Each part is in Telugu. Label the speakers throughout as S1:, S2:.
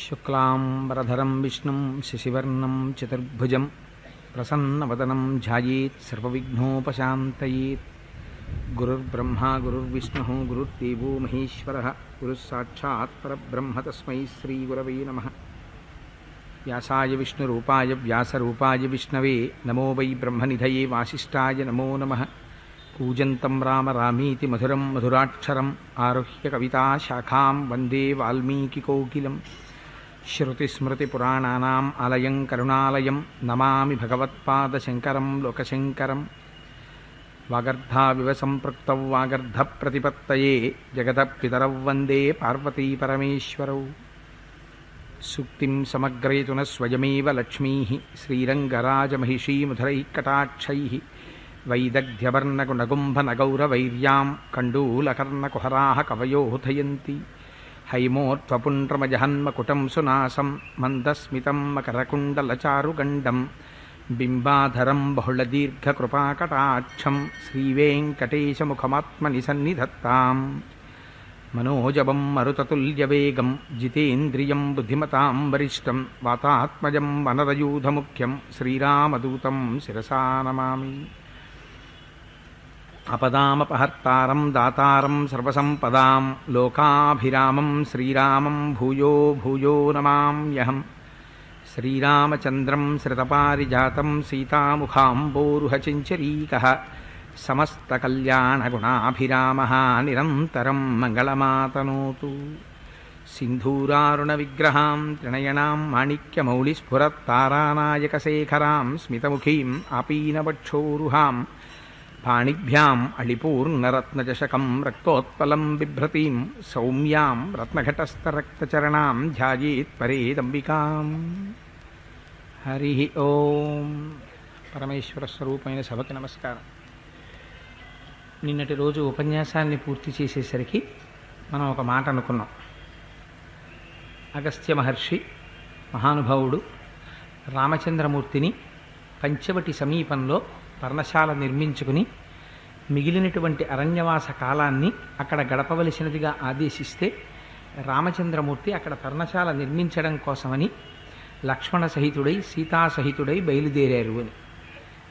S1: శుక్లాంబరధరం విష్ణుం శశివర్ణం చతుర్భుజం ప్రసన్నవదనం ధ్యాయేత్ సర్వవిఘ్నోపశాంతయేత్. గురుర్బ్రహ్మా గురుర్విష్ణుః గురుర్దేవో మహేశ్వరః గురుస్సాక్షాత్ పరబ్రహ్మ తస్మై శ్రీగురవే నమః. వ్యాసాయ విష్ణురూపాయ వ్యాసరూపాయ విష్ణవే నమో వై బ్రహ్మనిధయే వాసిష్ఠాయ నమో నమః. కూజంతం రామ రామీతి మధురం మధురాక్షరం ఆరుహ్య కవితాశాఖాం వందే వాల్మీకికోకిలం. శ్రుతిస్మృతిపురాణానాం ఆలయం కరుణాలయం నమామి భగవత్పాదశంకరం లోకశంకరం. వాగర్ధావివ సంపృక్తౌ వాగర్ధప్రతిపత్తయే జగతపితరౌ వందే పార్వతీపరమేశ్వరౌ. సూక్తిం సమగ్రయతున స్వయమేవ లక్ష్మీః శ్రీరంగరాజమహిషీముధరైః కటాక్షైః. వైదగ్ధ్యవర్ణగుణగుంభనగౌరవైర్యాం కండూలకర్ణకుహరాः కవయోధయంతి. హైమోర్ధ్వపుండ్రమజహన్మకుటం సునాసం మందస్మితం మకరకుండలచారుగండం. బింబాధరం బహుళదీర్ఘకృపాకటాక్షం శ్రీవేంకటేశముఖమాత్మని సన్నిధత్తాం. మనోజవం మరుతతుల్యవేగం జితేంద్రియం బుద్ధిమతాం వరిష్టం. వాతాత్మజం వనరయూధముఖ్యం శ్రీరామదూతం శిరసా నమామి. అపదామపహర్తారం దాతారం సర్వసంపదాం లోకాభిరామం శ్రీరామం భూయో భూయో నమామ్యహం. శ్రీరామచంద్రం శ్రితపారిజాతం సీతాముఖాంబోరుహచంచరీకః. సమస్తకల్యాణగుణాభిరామः నిరంతరం మంగళమాతనోతు. సింధూరారుణవిగ్రహాం త్రినయనాం మాణిక్యమౌళిస్ఫురత్తారానాయకశేఖరాం స్మితముఖీం ఆపీనవక్షోరుహాం. పాణిభ్యాం అళిపూర్ణరత్నచషకం రక్తోత్పలం బిభ్రతీం సౌమ్యాం రత్నఘటస్థరక్తచరణాం ధ్యాయేత్ పరేదంబికాం. హరి ఓం. పరమేశ్వర స్వరూపమైన సభకి నమస్కారం. నిన్నటి రోజు ఉపన్యాసాన్ని పూర్తి చేసేసరికి మనం ఒక మాట అనుకున్నాం. అగస్త్య మహర్షి మహానుభావుడు రామచంద్రమూర్తిని పంచవటి సమీపంలో పర్ణశాల నిర్మించుకుని మిగిలినటువంటి అరణ్యవాస కాలాన్ని అక్కడ గడపవలసినదిగా ఆదేశిస్తే రామచంద్రమూర్తి అక్కడ పర్ణశాల నిర్మించడం కోసమని లక్ష్మణ సహితుడై సీతాసహితుడై బయలుదేరారు అని.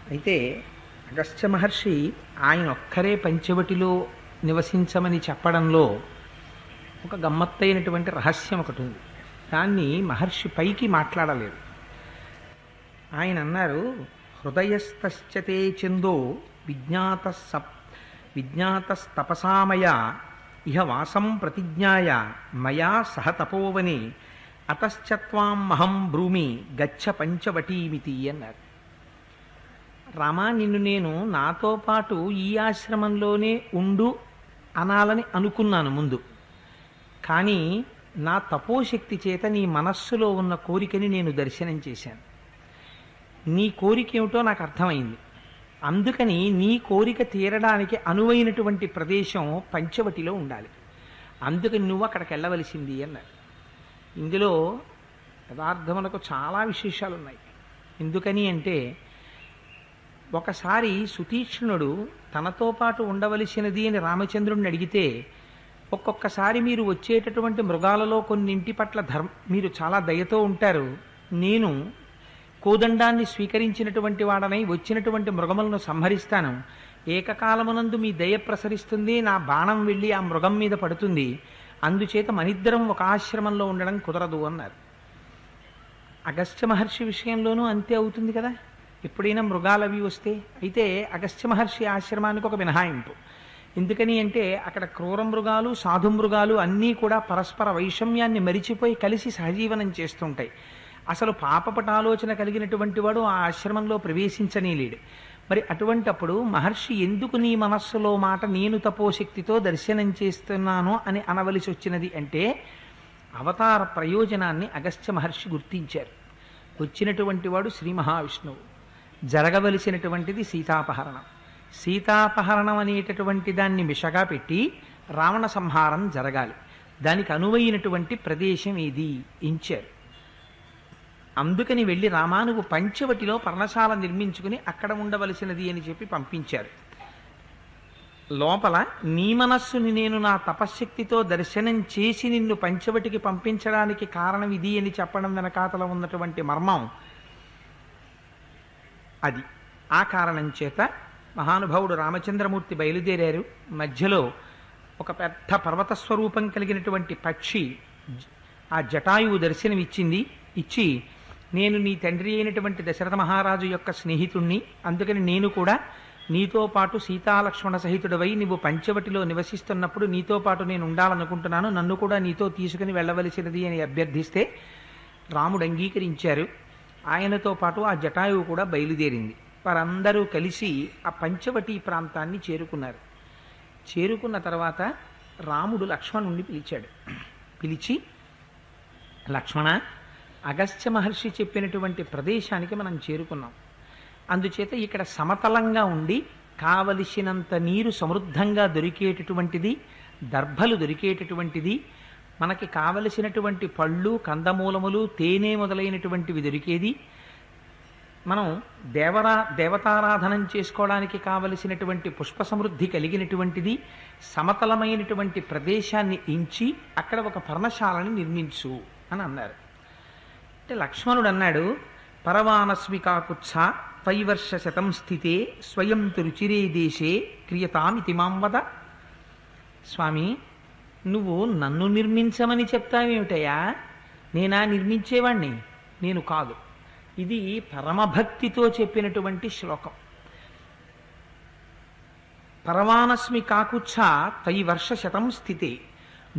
S1: అయితే అగస్త్య మహర్షి ఆయన ఒక్కరే పంచవటిలో నివసించమని చెప్పడంలో ఒక గమ్మత్తైనటువంటి రహస్యం ఒకటి ఉంది. దాన్ని మహర్షి పైకి మాట్లాడలేదు. ఆయన అన్నారు, హృదయస్థశ్చతే చందో విజ్ఞాతస్తపసామయ ఇహ వాసం ప్రతిజ్ఞాయ మయా సహ తపోవనే అతశ్చత్వాం మహం బ్రూమి గచ్చ పంచవటీమితి అన్నారు. రామా, నిన్ను నేను నాతో పాటు ఈ ఆశ్రమంలోనే ఉండు అనాలని అనుకున్నాను ముందు. కానీ నా తపోశక్తి చేత నీ మనస్సులో ఉన్న కోరికని నేను దర్శనం చేశాను. నీ కోరిక ఏమిటో నాకు అర్థమైంది. అందుకని నీ కోరిక తీరడానికి అనువైనటువంటి ప్రదేశం పంచవటిలో ఉండాలి. అందుకని నువ్వు అక్కడికి వెళ్ళవలసింది అన్నారు. ఇందులో యథార్థములకు చాలా విశేషాలు ఉన్నాయి. ఎందుకని అంటే, ఒకసారి సుతీక్ష్ణుడు తనతో పాటు ఉండవలసినది అని రామచంద్రుడిని అడిగితే, ఒక్కొక్కసారి మీరు వచ్చేటటువంటి మృగాలలో కొన్నింటి పట్ల మీరు చాలా దయతో ఉంటారు, నేను కోదండాన్ని స్వీకరించినటువంటి వాడనై వచ్చినటువంటి మృగములను సంహరిస్తాను, ఏకకాలమునందు మీ దయ ప్రసరిస్తుంది, నా బాణం వెళ్ళి ఆ మృగం మీద పడుతుంది, అందుచేత మనిద్దరం ఒక ఆశ్రమంలో ఉండడం కుదరదు అన్నారు. అగస్త్య మహర్షి విషయంలోనూ అంతే అవుతుంది కదా. ఎప్పుడైనా మృగాలవి వస్తే. అయితే అగస్త్య మహర్షి ఆశ్రమానికి ఒక మినహాయింపు. ఎందుకని అంటే, అక్కడ క్రూర మృగాలు సాధు మృగాలు అన్నీ కూడా పరస్పర వైషమ్యాన్ని మరిచిపోయి కలిసి సహజీవనం చేస్తుంటాయి. అసలు పాపపటాలోచన కలిగినటువంటి వాడు ఆ ఆశ్రమంలో ప్రవేశించనీలేడు. మరి అటువంటప్పుడు మహర్షి ఎందుకు నీ మనస్సులో మాట నేను తపోశక్తితో దర్శనం చేస్తున్నాను అని అనవలసి వచ్చినది అంటే, అవతార ప్రయోజనాన్ని అగస్త్య మహర్షి గుర్తించారు. వచ్చినటువంటి వాడు శ్రీ మహావిష్ణువు, జరగవలసినటువంటిది సీతాపహరణం. సీతాపహరణం అనేటటువంటి దాన్ని మిషగా పెట్టి రావణ సంహారం జరగాలి. దానికి అనువైనటువంటి ప్రదేశం ఏది ఎంచారు. అందుకని వెళ్ళి రామా, నువ్వు పంచవటిలో పర్ణశాల నిర్మించుకుని అక్కడ ఉండవలసినది అని చెప్పి పంపించారు. లోపల నీ మనస్సుని నేను నా తపశ్శక్తితో దర్శనం చేసి నిన్ను పంచవటికి పంపించడానికి కారణం ఇది అని చెప్పడం వెనకాతల ఉన్నటువంటి మర్మం అది. ఆ కారణం చేత మహానుభావుడు రామచంద్రమూర్తి బయలుదేరారు. మధ్యలో ఒక పెద్ద పర్వత స్వరూపం కలిగినటువంటి పక్షి ఆ జటాయువు దర్శనమిచ్చింది. ఇచ్చి, నేను నీ తండ్రి అయినటువంటి దశరథ మహారాజు యొక్క స్నేహితుణ్ణి, అందుకని నేను కూడా నీతో పాటు సీతాలక్ష్మణ సహితుడవై నువ్వు పంచవటిలో నివసిస్తున్నప్పుడు నీతో పాటు నేను ఉండాలనుకుంటున్నాను, నన్ను కూడా నీతో తీసుకుని వెళ్ళవలసినది అని అభ్యర్థిస్తే రాముడు అంగీకరించారు. ఆయనతో పాటు ఆ జటాయువు కూడా బయలుదేరింది. వారందరూ కలిసి ఆ పంచవటి ప్రాంతాన్ని చేరుకున్నారు. చేరుకున్న తర్వాత రాముడు లక్ష్మణుణ్ణి పిలిచాడు. పిలిచి, లక్ష్మణ, అగస్త్య మహర్షి చెప్పినటువంటి ప్రదేశానికి మనం చేరుకున్నాం. అందుచేత ఇక్కడ సమతలంగా ఉండి కావలసినంత నీరు సమృద్ధంగా దొరికేటటువంటిది, దర్భలు దొరికేటటువంటిది, మనకి కావలసినటువంటి పళ్ళు, కందమూలములు, తేనె మొదలైనటువంటివి దొరికేది, మనం దేవతారాధనం చేసుకోవడానికి కావలసినటువంటి పుష్ప సమృద్ధి కలిగినటువంటిది, సమతలమైనటువంటి ప్రదేశాన్ని ఎంచి అక్కడ ఒక పర్ణశాలని నిర్మించు అని అన్నారు. అంటే లక్ష్మణుడు అన్నాడు, పరవానస్మి కాకుత్స త్వైవర్ష శతం స్థితే స్వయం రుచిరే దేశే క్రియతామితి మాం వద. స్వామి, నువ్వు నన్ను నిర్మించమని చెప్తావేమిటయా? నేనా నిర్మించేవాణ్ణి? నేను కాదు. ఇది పరమభక్తితో చెప్పినటువంటి శ్లోకం. పరవానస్మి కాకుత్స త్వైవర్ష శతం స్థితే,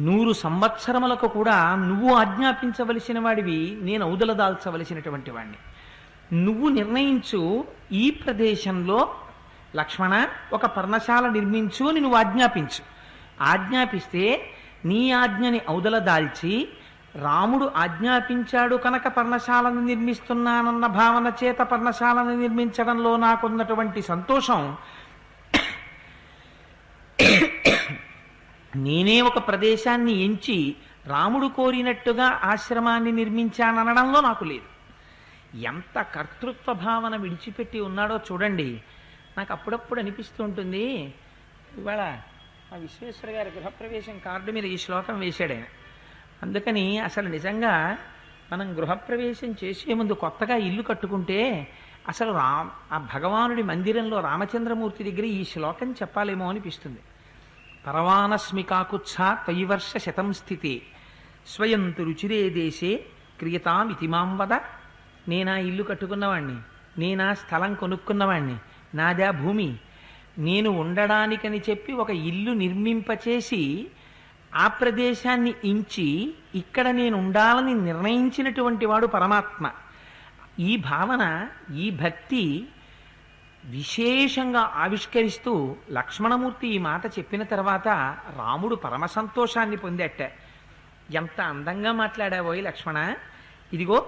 S1: 100 సంవత్సరములకు కూడా నువ్వు ఆజ్ఞాపించవలసిన వాడివి, నేను ఔదల దాల్చవలసినటువంటి వాడిని. నువ్వు నిర్ణయించు, ఈ ప్రదేశంలో లక్ష్మణ ఒక పర్ణశాల నిర్మించు అని నువ్వు ఆజ్ఞాపించు. ఆజ్ఞాపిస్తే నీ ఆజ్ఞని ఔదల దాల్చి, రాముడు ఆజ్ఞాపించాడు కనుక పర్ణశాలను నిర్మిస్తున్నానన్న భావన చేత పర్ణశాలను నిర్మించడంలో నాకున్నటువంటి సంతోషం, నేనే ఒక ప్రదేశాన్ని ఎంచి రాముడు కోరినట్టుగా ఆశ్రమాన్ని నిర్మించాననడంలో నాకు లేదు. ఎంత కర్తృత్వ భావన విడిచిపెట్టి ఉన్నాడో చూడండి. నాకు అప్పుడప్పుడు అనిపిస్తూ ఉంటుంది. ఇవాళ ఆ విశ్వేశ్వర గారి గృహప్రవేశం కార్డు మీద ఈ శ్లోకం వేశాడు ఆయన. అందుకని అసలు నిజంగా మనం గృహప్రవేశం చేసే ముందు కొత్తగా ఇల్లు కట్టుకుంటే అసలు ఆ భగవానుడి మందిరంలో రామచంద్రమూర్తి దగ్గర ఈ శ్లోకం చెప్పాలేమో అనిపిస్తుంది. పరవానస్మి కాకుత్స త్వైవర్ష శతం స్థితే స్వయం రుచిరే దేశే క్రియతామితి మాం వద. నేనా ఇల్లు కట్టుకున్నవాణ్ణి, నేనా స్థలం కొనుక్కున్నవాణ్ణి, నాదా భూమి. నేను ఉండడానికని చెప్పి ఒక ఇల్లు నిర్మింపచేసి ఆ ప్రదేశాన్ని ఇంచి ఇక్కడ నేను ఉండాలని నిర్ణయించినటువంటి వాడు పరమాత్మ. ఈ భావన, ఈ భక్తి విశేషంగా ఆవిష్కరిస్తూ లక్ష్మణమూర్తి ఈ మాట చెప్పిన తర్వాత రాముడు పరమ సంతోషాన్ని పొందట. ఎంత అందంగా మాట్లాడావోయ్ లక్ష్మణ, ఇదిగో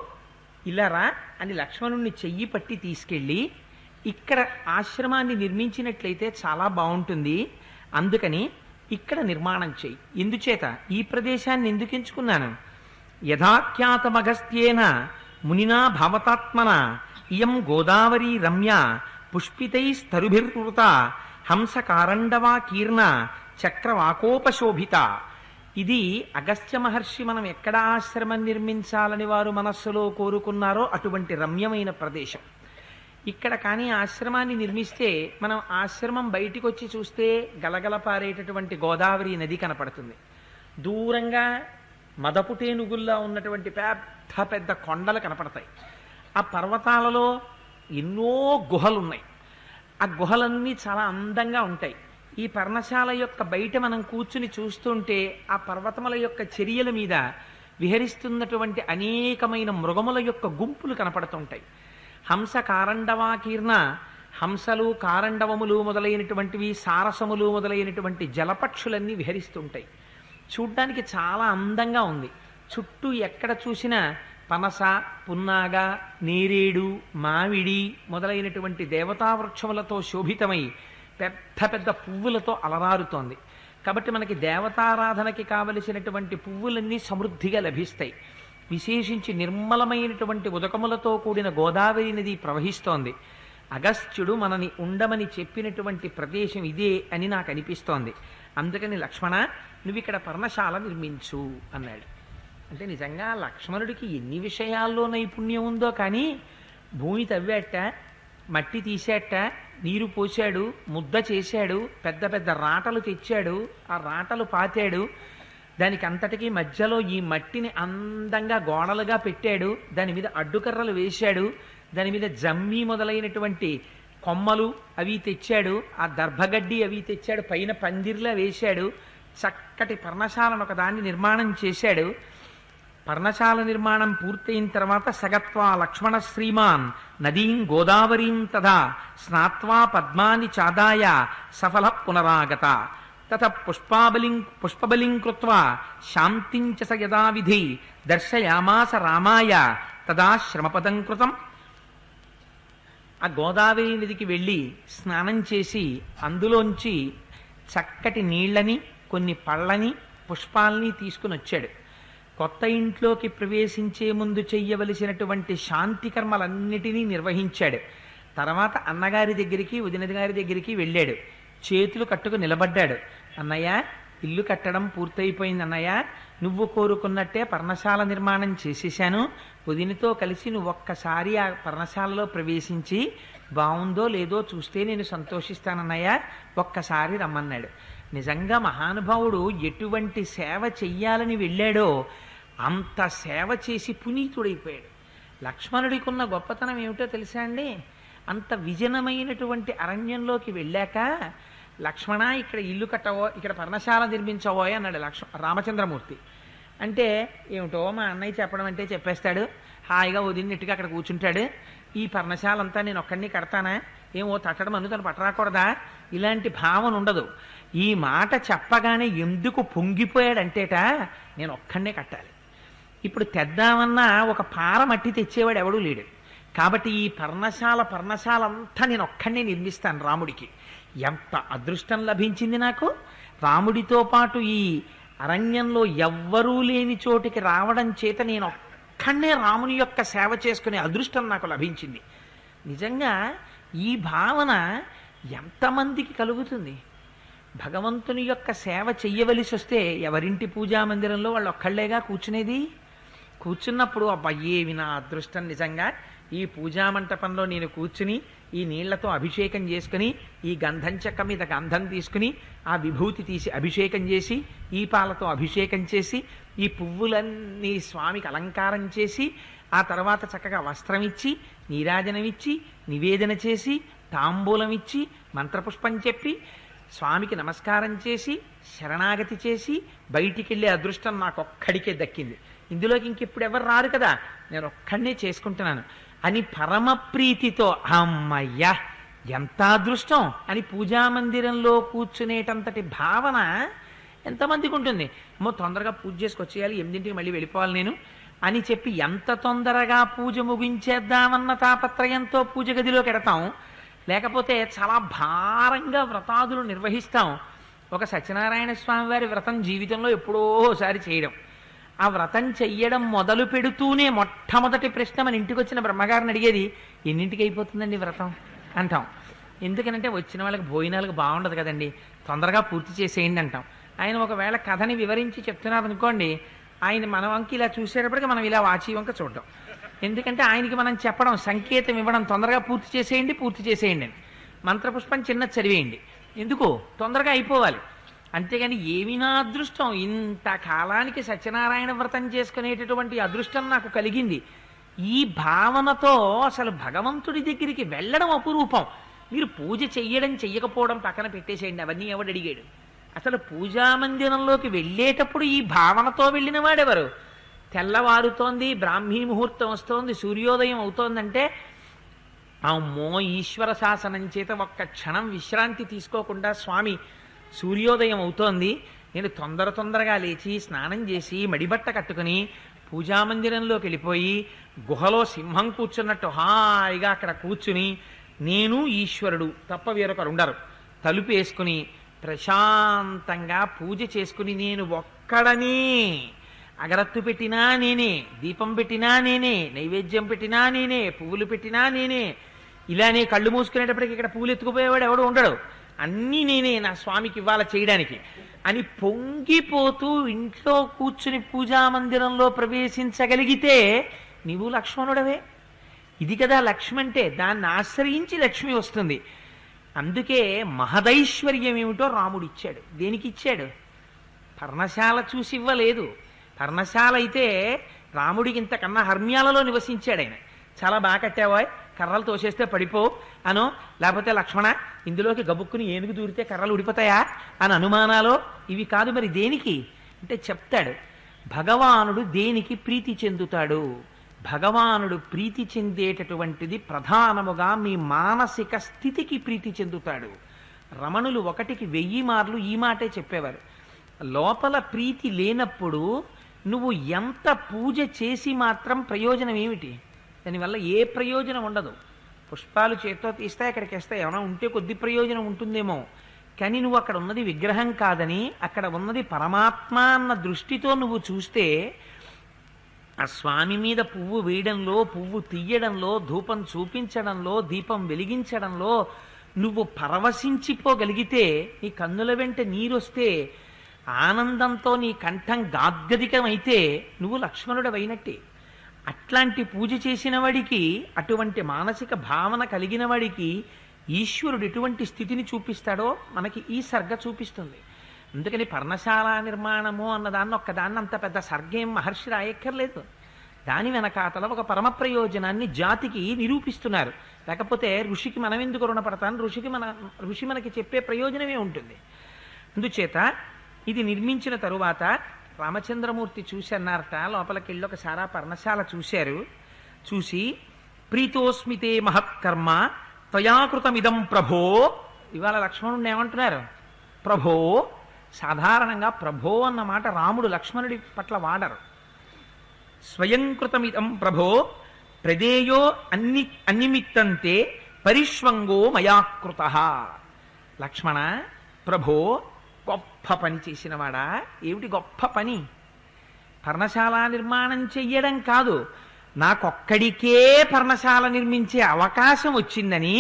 S1: ఇలా రా అని లక్ష్మణుణ్ణి చెయ్యి పట్టి తీసుకెళ్ళి ఇక్కడ ఆశ్రమాన్ని నిర్మించినట్లయితే చాలా బాగుంటుంది, అందుకని ఇక్కడ నిర్మాణం చెయ్యి. ఎందుచేత ఈ ప్రదేశాన్ని ఎందుకు ఎంచుకున్నాను? యథాఖ్యాతమగస్త్యేన మునినా భవతాత్మన ఇయం గోదావరీ రమ్య పుష్పితైస్తరుభిర్వృత హంసకారండవా కీర్ణ చక్రవాకోపశోభిత. ఇది అగస్త్య మహర్షి మనం ఎక్కడ ఆశ్రమం నిర్మించాలని వారు మనస్సులో కోరుకున్నారో అటువంటి రమ్యమైన ప్రదేశం. ఇక్కడ కానీ ఆశ్రమాన్ని నిర్మిస్తే మనం ఆశ్రమం బయటికి వచ్చి చూస్తే గలగల పారేటటువంటి గోదావరి నది కనపడుతుంది. దూరంగా మదపుటేనుగుల్లా ఉన్నటువంటి పెద్ద పెద్ద కొండలు కనపడతాయి. ఆ పర్వతాలలో ఎన్నో గుహలున్నాయి. ఆ గుహలన్నీ చాలా అందంగా ఉంటాయి. ఈ పర్ణశాల యొక్క బయట మనం కూర్చుని చూస్తుంటే ఆ పర్వతముల యొక్క చర్యల మీద విహరిస్తున్నటువంటి అనేకమైన మృగముల యొక్క గుంపులు కనపడుతుంటాయి. హంస కారండవాకీర్ణ, హంసలు, కారండవములు మొదలైనటువంటివి, సారసములు మొదలైనటువంటి జలపక్షులన్నీ విహరిస్తుంటాయి. చూడ్డానికి చాలా అందంగా ఉంది. చుట్టూ ఎక్కడ చూసినా పనస, పున్నాగ, నేరేడు, మామిడి మొదలైనటువంటి దేవతావృక్షములతో శోభితమై పెద్ద పెద్ద పువ్వులతో అలరారుతోంది. కాబట్టి మనకి దేవతారాధనకి కావలసినటువంటి పువ్వులన్నీ సమృద్ధిగా లభిస్తాయి. విశేషించి నిర్మలమైనటువంటి ఉదకములతో కూడిన గోదావరి నది ప్రవహిస్తోంది. ఆ అగస్త్యుడు మనని ఉండమని చెప్పినటువంటి ప్రదేశం ఇదే అని నాకు అనిపిస్తోంది. అందుకని లక్ష్మణ, నువ్వు ఇక్కడ పర్ణశాల నిర్మించు అన్నాడు. అంటే నిజంగా లక్ష్మణుడికి ఎన్ని విషయాల్లో నైపుణ్యం ఉందో, కానీ భూమి తవ్వేట, మట్టి తీసేట, నీరు పోశాడు, ముద్ద చేశాడు, పెద్ద పెద్ద రాటలు తెచ్చాడు, ఆ రాటలు పాతాడు, దానికి అంతటికీ మధ్యలో ఈ మట్టిని అందంగా గోడలుగా పెట్టాడు, దాని మీద అడ్డుకర్రలు వేశాడు, దాని మీద జమ్మి మొదలైనటువంటి కొమ్మలు అవి తెచ్చాడు, ఆ దర్భగడ్డి అవి తెచ్చాడు, పైన పందిర్లా వేశాడు, చక్కటి పర్ణశాలను ఒకదాన్ని నిర్మాణం చేశాడు. పర్ణశాల నిర్మాణం పూర్తయిన తర్వాత సగత్వా లక్ష్మణ శ్రీమాన్ నదీం గోదావరీం తథా స్నాత్వా పద్మాని చాదాయ సఫల పునరాగత తత పుష్పబలిం కృత్వా శాంతించ స యథావిధి దర్శయామాస రామాయ తదా శ్రమపదం కృతం. ఆ గోదావరి నదికి వెళ్ళి స్నానం చేసి అందులోంచి చక్కటి నీళ్లని, కొన్ని పళ్ళని, పుష్పాలని తీసుకుని వచ్చాడు. కొత్త ఇంట్లోకి ప్రవేశించే ముందు చెయ్యవలసినటువంటి శాంతి కర్మలన్నిటినీ నిర్వహించాడు. తర్వాత అన్నగారి దగ్గరికి, వదిన గారి దగ్గరికి వెళ్ళాడు. చేతులు కట్టుకు నిలబడ్డాడు. అన్నయ్య, ఇల్లు కట్టడం పూర్తయిపోయింది అన్నయ్య, నువ్వు కోరుకున్నట్టే పర్ణశాల నిర్మాణం చేసేశాను. వదినతో కలిసి నువ్వు ఒక్కసారి ఆ పర్ణశాలలో ప్రవేశించి బాగుందో లేదో చూస్తే నేను సంతోషిస్తానన్నయ్య, ఒక్కసారి రమ్మన్నాడు. నిజంగా మహానుభావుడు ఎటువంటి సేవ చెయ్యాలని వెళ్ళాడో అంత సేవ చేసి పునీతుడైపోయాడు. లక్ష్మణుడికి ఉన్న గొప్పతనం ఏమిటో తెలుసా అండి? అంత విజనమైనటువంటి అరణ్యంలోకి వెళ్ళాక, లక్ష్మణ ఇక్కడ ఇల్లు కట్టవో, ఇక్కడ పర్ణశాల నిర్మించవో అన్నాడు రామచంద్రమూర్తి. అంటే ఏమిటో మా అన్నయ్య చెప్పడం అంటే చెప్పేస్తాడు, హాయిగా వదిలినట్టుగా అక్కడ కూర్చుంటాడు. ఈ పర్ణశాల అంతా నేను ఒక్కడిని కడతానా, ఏమో తట్టడం అందు తను పట్టరాకూడదా, ఇలాంటి భావన ఉండదు. ఈ మాట చెప్పగానే ఎందుకు పొంగిపోయాడంటేట, నేను ఒక్కడే కట్టాలి. ఇప్పుడు తెద్దామన్నా ఒక పార మట్టి తెచ్చేవాడు ఎవడూ లేడు. కాబట్టి ఈ పర్ణశాల అంతా నేను ఒక్కడే నిర్మిస్తాను రాముడికి. ఎంత అదృష్టం లభించింది నాకు! రాముడితో పాటు ఈ అరణ్యంలో ఎవ్వరూ లేని చోటికి రావడం చేత నేను ఒక్కడే రాముని యొక్క సేవ చేసుకునే అదృష్టం నాకు లభించింది. నిజంగా ఈ భావన ఎంతమందికి కలుగుతుంది? భగవంతుని యొక్క సేవ చెయ్యవలసి వస్తే ఎవరింటి పూజా మందిరంలో వాళ్ళు ఒక్కళ్ళేగా కూర్చునేది. కూర్చున్నప్పుడు అబ్బా ఏమి నా అదృష్టం నిజంగా, ఈ పూజా మంటపంలో నేను కూర్చుని ఈ నీళ్లతో అభిషేకం చేసుకుని, ఈ గంధం చెక్క మీద గంధం తీసుకుని, ఆ విభూతి తీసి అభిషేకం చేసి, ఈ పాలతో అభిషేకం చేసి, ఈ పువ్వులన్నీ స్వామికి అలంకారం చేసి, ఆ తర్వాత చక్కగా వస్త్రం ఇచ్చి, నీరాజనం ఇచ్చి, నివేదన చేసి, తాంబూలం ఇచ్చి, మంత్రపుష్పం చెప్పి, స్వామికి నమస్కారం చేసి, శరణాగతి చేసి బయటికి వెళ్ళే అదృష్టం నాకు ఒక్కడికే దక్కింది. ఇందులోకి ఇంకెప్పుడు ఎవరు రారు కదా, నేను ఒక్కడనే చేసుకుంటున్నాను అని పరమ ప్రీతితో, అమ్మయ్యా ఎంత అదృష్టం అని పూజామందిరంలో కూర్చునేటంతటి భావన ఎంతమందికి ఉంటుంది? అమ్మో తొందరగా పూజ చేసుకొచ్చేయాలి, 8ంటికి మళ్ళీ వెళ్ళిపోవాలి నేను అని చెప్పి ఎంత తొందరగా పూజ ముగించేద్దామన్న తాపత్రయంతో పూజ గదిలోకి ఎడతాం. లేకపోతే చాలా భారంగా వ్రతాదులు నిర్వహిస్తాం. ఒక సత్యనారాయణ స్వామి వారి వ్రతం జీవితంలో ఎప్పుడోసారి చేయడం, ఆ వ్రతం చెయ్యడం మొదలు పెడుతూనే మొట్టమొదటి ప్రశ్న మన ఇంటికి వచ్చిన బ్రహ్మగారిని అడిగేది, ఎన్నింటికి అయిపోతుందండి వ్రతం అంటాం. ఎందుకనంటే వచ్చిన వాళ్ళకి భోజనాలకు బాగుండదు కదండి, తొందరగా పూర్తి చేసేయండి అంటాం. ఆయన ఒకవేళ కథని వివరించి చెప్తున్నారు అనుకోండి, ఆయన మన వంక ఇలా చూసేటప్పటికి మనం ఇలా వాచి వంక చూడడం. ఎందుకంటే ఆయనకి మనం చెప్పడం, సంకేతం ఇవ్వడం, తొందరగా పూర్తి చేసేయండి అని. మంత్రపుష్పం చిన్న చదివేయండి, ఎందుకు తొందరగా అయిపోవాలి. అంతేగాని ఏమి నా అదృష్టం, ఇంత కాలానికి సత్యనారాయణ వ్రతం చేసుకునేటటువంటి అదృష్టం నాకు కలిగింది. ఈ భావనతో అసలు భగవంతుడి దగ్గరికి వెళ్ళడం అపురూపం. మీరు పూజ చెయ్యడం చెయ్యకపోవడం పక్కన పెట్టేసేయండి, అవన్నీ ఎవడు అడిగాడు? అసలు పూజా మందిరంలోకి వెళ్ళేటప్పుడు ఈ భావనతో వెళ్ళిన వాడెవరు? తెల్లవారుతోంది, బ్రాహ్మీ ముహూర్తం వస్తోంది, సూర్యోదయం అవుతోందంటే అమ్మో ఈశ్వర శాసనం చేత ఒక్క క్షణం విశ్రాంతి తీసుకోకుండా స్వామి సూర్యోదయం అవుతోంది, నేను తొందరగా లేచి స్నానం చేసి మడిబట్ట కట్టుకుని పూజామందిరంలోకి వెళ్ళిపోయి గుహలో సింహం కూర్చున్నట్టు హాయిగా అక్కడ కూర్చుని నేను ఈశ్వరుడు తప్ప వేరొకరు ఉండరు, తలుపు వేసుకుని ప్రశాంతంగా పూజ చేసుకుని నేను ఒక్కడనే, అగరత్తు పెట్టినా నేనే, దీపం పెట్టినా నేనే, నైవేద్యం పెట్టినా నేనే, పువ్వులు పెట్టినా నేనే, ఇలానే కళ్ళు మూసుకునేటప్పటికి ఇక్కడ పూలు ఎత్తుకుపోయేవాడు ఎవడు ఉండడు, అన్నీ నేనే నా స్వామికి ఇవ్వాల చేయడానికి అని పొంగిపోతూ ఇంట్లో కూర్చుని పూజా మందిరంలో ప్రవేశించగలిగితే నీవు లక్ష్మణుడవే. ఇది కదా లక్ష్మి అంటే, దాన్ని ఆశ్రయించి లక్ష్మి వస్తుంది. అందుకే మహదైశ్వర్యం ఏమిటో రాముడు ఇచ్చాడు. దేనికి ఇచ్చాడు? పర్ణశాల చూసి ఇవ్వలేదు. పర్ణశాల అయితే రాముడికి ఇంతకన్నా హర్మ్యాలలో నివసించాడు ఆయన. చాలా బాగా కట్టావా, కర్రలు తోసేస్తే పడిపో అనో, లేకపోతే లక్ష్మణ ఇందులోకి గబుక్కుని ఏనుగు దూరితే కర్రలు ఉడిపోతాయా అని అనుమానాలో ఇవి కాదు. మరి దేనికి అంటే చెప్తాడు. భగవానుడు దేనికి ప్రీతి చెందుతాడు? భగవానుడు ప్రీతి చెందేటటువంటిది ప్రధానముగా మీ మానసిక స్థితికి ప్రీతి చెందుతాడు. రమణులు 1కి 1000 మార్లు ఈ మాటే చెప్పేవారు. లోపల ప్రీతి లేనప్పుడు నువ్వు ఎంత పూజ చేసి మాత్రం ప్రయోజనం ఏమిటి? దానివల్ల ఏ ప్రయోజనం ఉండదు. పుష్పాలు చేత్తో తీస్తే అక్కడికి వేస్తే ఏమైనా ఉంటే కొద్ది ప్రయోజనం ఉంటుందేమో, కానీ నువ్వు అక్కడ ఉన్నది విగ్రహం కాదని, అక్కడ ఉన్నది పరమాత్మ అన్న దృష్టితో నువ్వు చూస్తే ఆ స్వామి మీద పువ్వు వేయడంలో, పువ్వు తీయడంలో, ధూపం చూపించడంలో, దీపం వెలిగించడంలో నువ్వు పరవశించిపోగలిగితే, నీ కన్నుల వెంట నీరొస్తే, ఆనందంతో నీ కంఠం గాద్గదికమైతే నువ్వు లక్ష్మణుడవైనట్టే. అట్లాంటి పూజ చేసిన వాడికి, అటువంటి మానసిక భావన కలిగిన వాడికి ఈశ్వరుడు ఎటువంటి స్థితిని చూపిస్తాడో మనకి ఈ సర్గ చూపిస్తుంది. అందుకని పర్ణశాల నిర్మాణము అన్నదాన్ని ఒక్కదాన్ని అంత పెద్ద సర్గేం మహర్షి రాయక్కర్లేదు. దాని వెనకాతల ఒక పరమ ప్రయోజనాన్ని జాతికి నిరూపిస్తున్నారు. లేకపోతే ఋషికి మనం ఎందుకు రుణపడతాం? ఋషి మనకి చెప్పే ప్రయోజనమే ఉంటుంది. అందుచేత ఇది నిర్మించిన తరువాత రామచంద్రమూర్తి చూసి అన్నారట, లోపలికి వెళ్ళి ఒకసారి పర్ణశాల చూశారు. చూసి ప్రీతోస్మితే మహత్కర్మ త్వయాకృతమిదం ప్రభో. ఇవాళ లక్ష్మణుడిని ఏమంటున్నారు? ప్రభో. సాధారణంగా ప్రభో అన్న మాట రాముడు లక్ష్మణుడి పట్ల వాడరు. స్వయంకృతమిదం ప్రభో ప్రదేయో అన్నిమిత్తంతే పరిష్వంగో మయాకృత. లక్ష్మణ, ప్రభో గొప్ప పని చేసినవాడా. ఏమిటి గొప్ప పని? పర్ణశాల నిర్మాణం చెయ్యడం కాదు, నాకొక్కడికే పర్ణశాల నిర్మించే అవకాశం వచ్చిందని.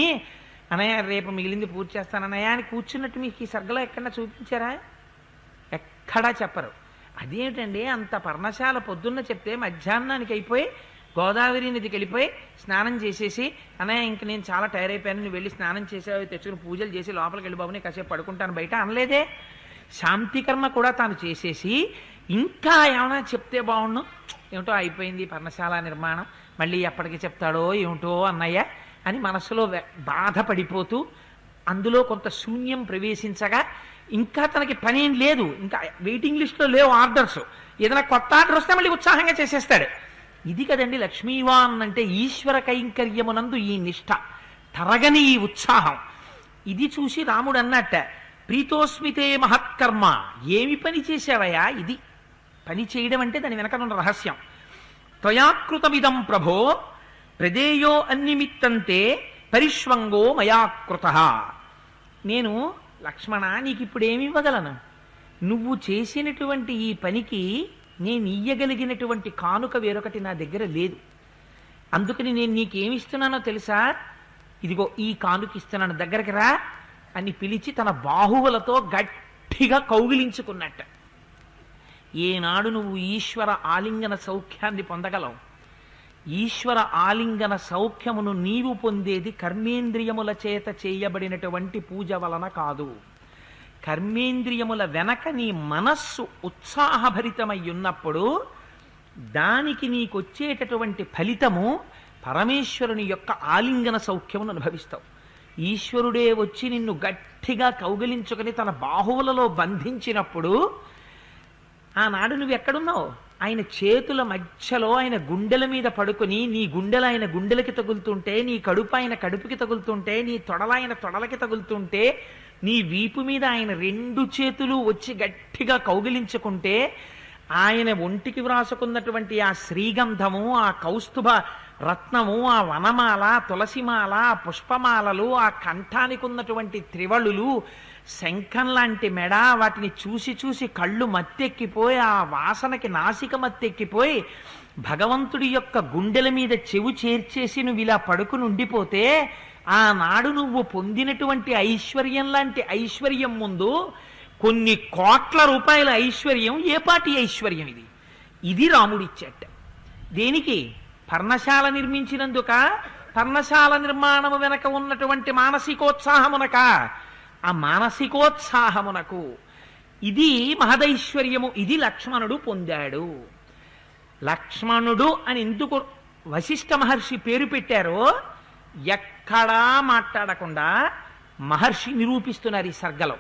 S1: అన్నయ్య రేపు మిగిలింది పూర్తి చేస్తానన్నయ్య అని కూర్చున్నట్టు మీకు ఈ సర్గలో ఎక్కడన్నా చూపించారా? ఎక్కడా చెప్పరు. అదేమిటండి, అంత పర్ణశాల పొద్దున్న చెప్తే మధ్యాహ్నానికి అయిపోయి గోదావరి నదికి వెళ్ళిపోయి స్నానం చేసేసి, అన్నయ్య ఇంక నేను చాలా టైర్ అయిపోయాను, నువ్వు వెళ్ళి స్నానం చేసావు, తెచ్చుకుని పూజలు చేసి లోపలికి వెళ్ళి బాబు నేను కాసేపు పడుకుంటాను బయట అనలేదే. శాంతికర్మ కూడా తాను చేసేసి ఇంకా ఏమైనా చెప్తే బాగుండు, ఏమిటో అయిపోయింది పర్ణశాల నిర్మాణం, మళ్ళీ ఎప్పటికి చెప్తాడో ఏమిటో అన్నయ్య అని మనసులో బాధపడిపోతూ అందులో కొంత శూన్యం ప్రవేశించగా, ఇంకా తనకి పనేం లేదు, ఇంకా వెయిటింగ్ లిస్ట్లో లేవు ఆర్డర్స్, ఏదైనా కొత్త ఆర్డర్ వస్తే మళ్ళీ ఉత్సాహంగా చేసేస్తాడు. ఇది కదండి లక్ష్మీవాన్ అంటే, ఈశ్వర కైంకర్యమునందు ఈ నిష్ఠ, తరగని ఈ ఉత్సాహం. ఇది చూసి రాముడు అన్నట్ట, ప్రీతోస్మితే మహత్కర్మ. ఏమి పని చేశావయ్యా? ఇది పని చేయడం అంటే దాని వెనకనున్న రహస్యం. త్వయాకృతమిదం ప్రభో ప్రదేయో అన్నిమిత్తంతే పరిష్వంగో మయాకృత. నేను లక్ష్మణ నీకు ఇప్పుడు ఏమి ఇవ్వగలను? నువ్వు చేసినటువంటి ఈ పనికి నేను ఇయ్యగలిగినటువంటి కానుక వేరొకటి నా దగ్గర లేదు. అందుకని నేను నీకేమిస్తున్నానో తెలుసా? ఇదిగో ఈ కానుక ఇస్తున్నాను, దగ్గరికి రా అని పిలిచి తన బాహువులతో గట్టిగా కౌగిలించుకున్నట్ట. ఏనాడు నువ్వు ఈశ్వర ఆలింగన సౌఖ్యాన్ని పొందగలవు? ఈశ్వర ఆలింగన సౌఖ్యమును నీవు పొందేది కర్మేంద్రియముల చేత చేయబడినటువంటి పూజ వలన కాదు. కర్మేంద్రియముల వెనక నీ మనస్సు ఉత్సాహభరితమై ఉన్నప్పుడు దానికి నీకొచ్చేటటువంటి ఫలితము పరమేశ్వరుని యొక్క ఆలింగన సౌఖ్యమును అనుభవిస్తావు. ఈశ్వరుడే వచ్చి నిన్ను గట్టిగా కౌగిలించుకొని తన బాహువులలో బంధించినప్పుడు ఆనాడు నువ్వు ఎక్కడున్నావు? ఆయన చేతుల మధ్యలో ఆయన గుండెల మీద పడుకుని, నీ గుండెలు ఆయన గుండెలకి తగులుతుంటే, నీ కడుపు ఆయన కడుపుకి తగులుతుంటే, నీ తొడలు ఆయన తొడలకి తగులుతుంటే, నీ వీపు మీద ఆయన 2 చేతులు వచ్చి గట్టిగా కౌగిలించుకుంటే, ఆయన ఒంటికి వ్రాసుకున్నటువంటి ఆ శ్రీగంధము, ఆ కౌస్తుభ రత్నము, ఆ వనమాల, తులసిమాల, పుష్పమాలలు, ఆ కంఠానికి ఉన్నటువంటి త్రివళులు, శంఖం లాంటి మెడ, వాటిని చూసి చూసి కళ్ళు మత్తెక్కిపోయి, ఆ వాసనకి నాసిక మత్తెక్కిపోయి, భగవంతుడి యొక్క గుండెల మీద చెవు చేర్చేసి నువ్వు ఇలా పడుకుని ఉండిపోతే ఆనాడు నువ్వు పొందినటువంటి ఐశ్వర్యం లాంటి ఐశ్వర్యం ముందు కొన్ని కోట్ల రూపాయల ఐశ్వర్యం ఏపాటి ఐశ్వర్యం ఇది? ఇది రాముడిచ్చేట. దేనికి? పర్ణశాల నిర్మించినందుక? పర్ణశాల నిర్మాణము వెనక ఉన్నటువంటి మానసికోత్సాహమునక? ఆ మానసికోత్సాహమునకు. ఇది మహదైశ్వర్యము. ఇది లక్ష్మణుడు పొందాడు. లక్ష్మణుడు అని ఎందుకు వశిష్ఠ మహర్షి పేరు పెట్టారో ఎక్కడా మాట్లాడకుండా మహర్షి నిరూపిస్తున్నారు ఈ సర్గలో.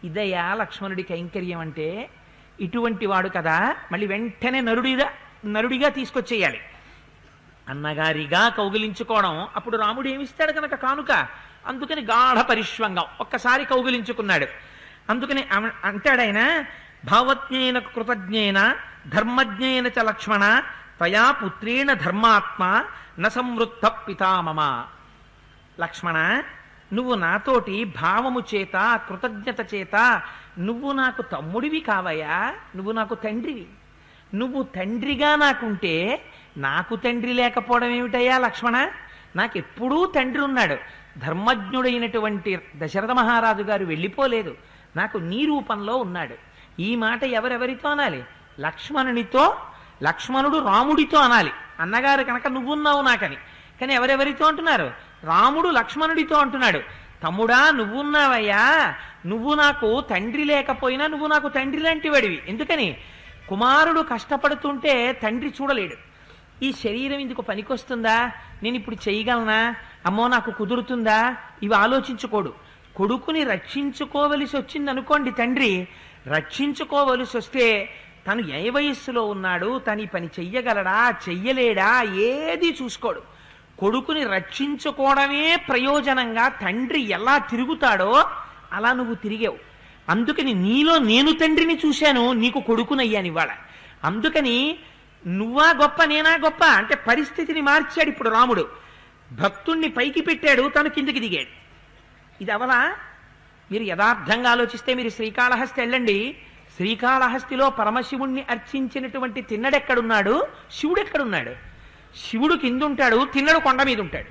S1: ఇదయ్యా లక్ష్మణుడి కైంకర్యం అంటే. ఇటువంటి వాడు కదా, మళ్ళీ వెంటనే నరుడిగా తీసుకొచ్చేయాలి. అన్నగారిగా కౌగిలించుకోవడం. అప్పుడు రాముడు ఏమిస్తాడు కనుక కానుక. అందుకని గాఢ పరిష్వంగం ఒక్కసారి కౌగిలించుకున్నాడు. అందుకని అంటాడాయన, భావజ్ఞేన కృతజ్ఞేన ధర్మజ్ఞేన చ లక్ష్మణ త్వయా పుత్రేణ ధర్మాత్మ న సంవృద్ధ పితామమ. లక్ష్మణ, నువ్వు నాతోటి భావము చేత కృతజ్ఞత చేత నువ్వు నాకు తమ్ముడివి కావయ్యా, నువ్వు నాకు తండ్రివి. నువ్వు తండ్రిగా నాకుంటే నాకు తండ్రి లేకపోవడం ఏమిటయ్యా లక్ష్మణ? నాకెప్పుడూ తండ్రి ఉన్నాడు. ధర్మజ్ఞుడైనటువంటి దశరథ మహారాజు గారు వెళ్ళిపోలేదు, నాకు నీ రూపంలో ఉన్నాడు. ఈ మాట ఎవరెవరితో అనాలి? లక్ష్మణునితో. లక్ష్మణుడు రాముడితో అనాలి. అన్నగారు కనుక నువ్వున్నావు నాకని. కానీ ఎవరెవరితో అంటున్నారు? రాముడు లక్ష్మణుడితో అంటున్నాడు. తమ్ముడా, నువ్వున్నావయ్యా, నువ్వు నాకు తండ్రి లేకపోయినా నువ్వు నాకు తండ్రి లాంటి వాడివి. ఎందుకని? కుమారుడు కష్టపడుతుంటే తండ్రి చూడలేడు. ఈ శరీరం ఇందుకు పనికొస్తుందా, నేను ఇప్పుడు చేయగలనా, అమ్మో నాకు కుదురుతుందా, ఇవి ఆలోచించుకోడు. కొడుకుని రక్షించుకోవలసి వచ్చింది అనుకోండి, తండ్రి రక్షించుకోవలసి వస్తే తను ఏ వయస్సులో ఉన్నాడు, తను ఈ పని చెయ్యగలడా చెయ్యలేడా ఏది చూసుకోడు. కొడుకుని రక్షించుకోవడమే ప్రయోజనంగా తండ్రి ఎలా తిరుగుతాడో అలా నువ్వు తిరిగావు. అందుకని నీలో నేను తండ్రిని చూశాను, నీకు కొడుకునయ్యాను ఇవాళ. అందుకని నువ్వా గొప్ప నేనా గొప్ప అంటే పరిస్థితిని మార్చాడు ఇప్పుడు రాముడు. భక్తుణ్ణి పైకి పెట్టాడు, తను కిందికి దిగాడు. ఇది అవలా? మీరు యథార్థంగా ఆలోచిస్తే మీరు శ్రీకాళహస్తి వెళ్ళండి. శ్రీకాళహస్తిలో పరమశివుణ్ణి అర్చించినటువంటి తిన్నడెక్కడున్నాడు, శివుడు ఎక్కడున్నాడు? శివుడు కింద ఉంటాడు, తిన్నడు కొండ మీద ఉంటాడు.